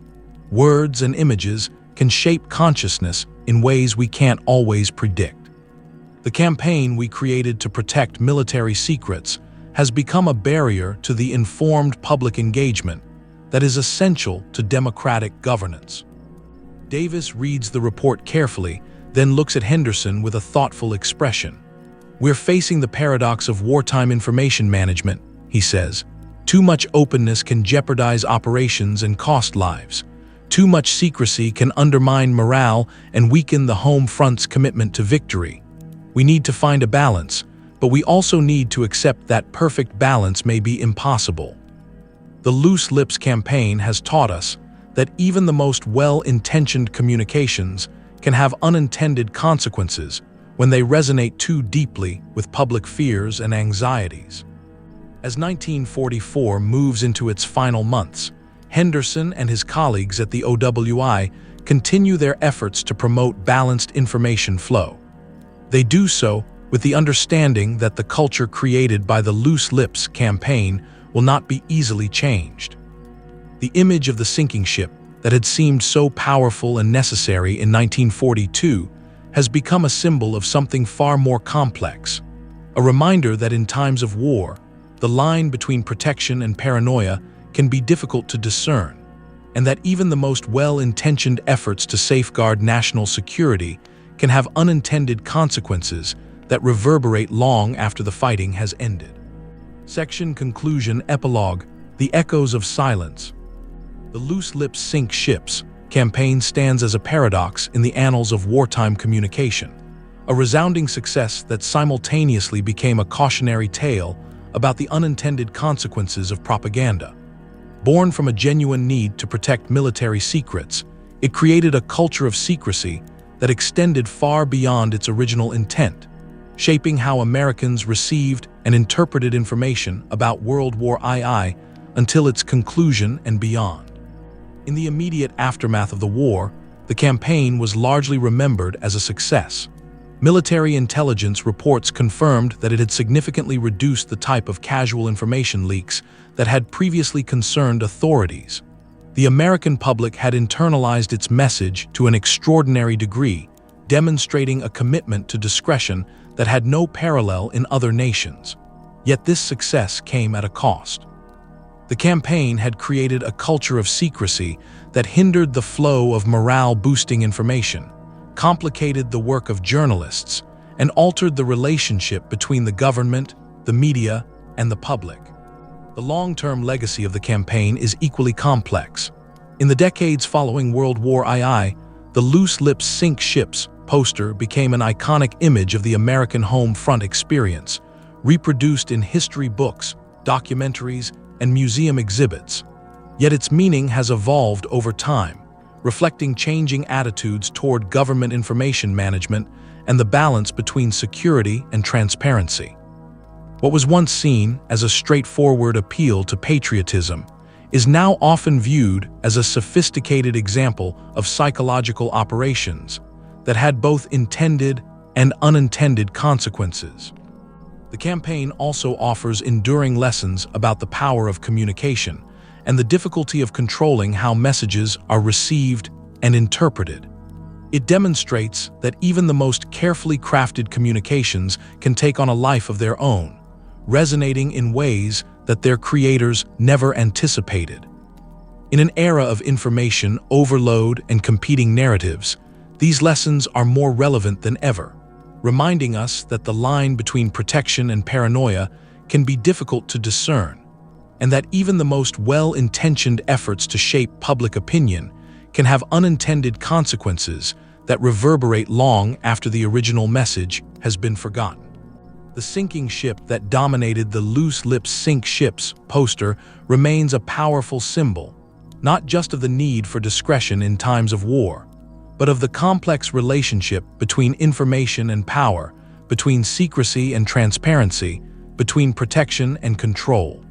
Words and images can shape consciousness in ways we can't always predict. The campaign we created to protect military secrets has become a barrier to the informed public engagement that is essential to democratic governance. Davis reads the report carefully, then looks at Henderson with a thoughtful expression. "We're facing the paradox of wartime information management," he says. "Too much openness can jeopardize operations and cost lives. Too much secrecy can undermine morale and weaken the home front's commitment to victory. We need to find a balance, but we also need to accept that perfect balance may be impossible." The Loose Lips campaign has taught us that even the most well-intentioned communications can have unintended consequences when they resonate too deeply with public fears and anxieties. As 1944 moves into its final months, Henderson and his colleagues at the WWII continue their efforts to promote balanced information flow. They do so with the understanding that the culture created by the Loose Lips campaign will not be easily changed. The image of the sinking ship that had seemed so powerful and necessary in 1942 has become a symbol of something far more complex, a reminder that in times of war, the line between protection and paranoia can be difficult to discern, and that even the most well-intentioned efforts to safeguard national security can have unintended consequences that reverberate long after the fighting has ended. Section Conclusion Epilogue: The Echoes of Silence. The Loose Lips Sink Ships campaign stands as a paradox in the annals of wartime communication, a resounding success that simultaneously became a cautionary tale about the unintended consequences of propaganda. Born from a genuine need to protect military secrets, it created a culture of secrecy that extended far beyond its original intent, shaping how Americans received and interpreted information about World War II until its conclusion and beyond. In the immediate aftermath of the war, the campaign was largely remembered as a success. Military intelligence reports confirmed that it had significantly reduced the type of casual information leaks that had previously concerned authorities. The American public had internalized its message to an extraordinary degree, demonstrating a commitment to discretion that had no parallel in other nations. Yet this success came at a cost. The campaign had created a culture of secrecy that hindered the flow of morale-boosting information, complicated the work of journalists, and altered the relationship between the government, the media, and the public. The long-term legacy of the campaign is equally complex. In the decades following World War II, the Loose Lips Sink Ships poster became an iconic image of the American home front experience, reproduced in history books, documentaries, and museum exhibits. Yet its meaning has evolved over time, reflecting changing attitudes toward government information management and the balance between security and transparency. What was once seen as a straightforward appeal to patriotism is now often viewed as a sophisticated example of psychological operations that had both intended and unintended consequences. The campaign also offers enduring lessons about the power of communication and the difficulty of controlling how messages are received and interpreted. It demonstrates that even the most carefully crafted communications can take on a life of their own, resonating in ways that their creators never anticipated. In an era of information overload and competing narratives, these lessons are more relevant than ever, reminding us that the line between protection and paranoia can be difficult to discern, and that even the most well-intentioned efforts to shape public opinion can have unintended consequences that reverberate long after the original message has been forgotten. The sinking ship that dominated the Loose Lips Sink Ships poster remains a powerful symbol, not just of the need for discretion in times of war, but of the complex relationship between information and power, between secrecy and transparency, between protection and control.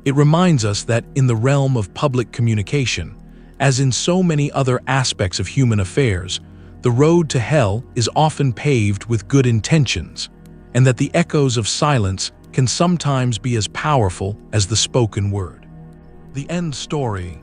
It reminds us that in the realm of public communication, as in so many other aspects of human affairs, the road to hell is often paved with good intentions, and that the echoes of silence can sometimes be as powerful as the spoken word. The end story.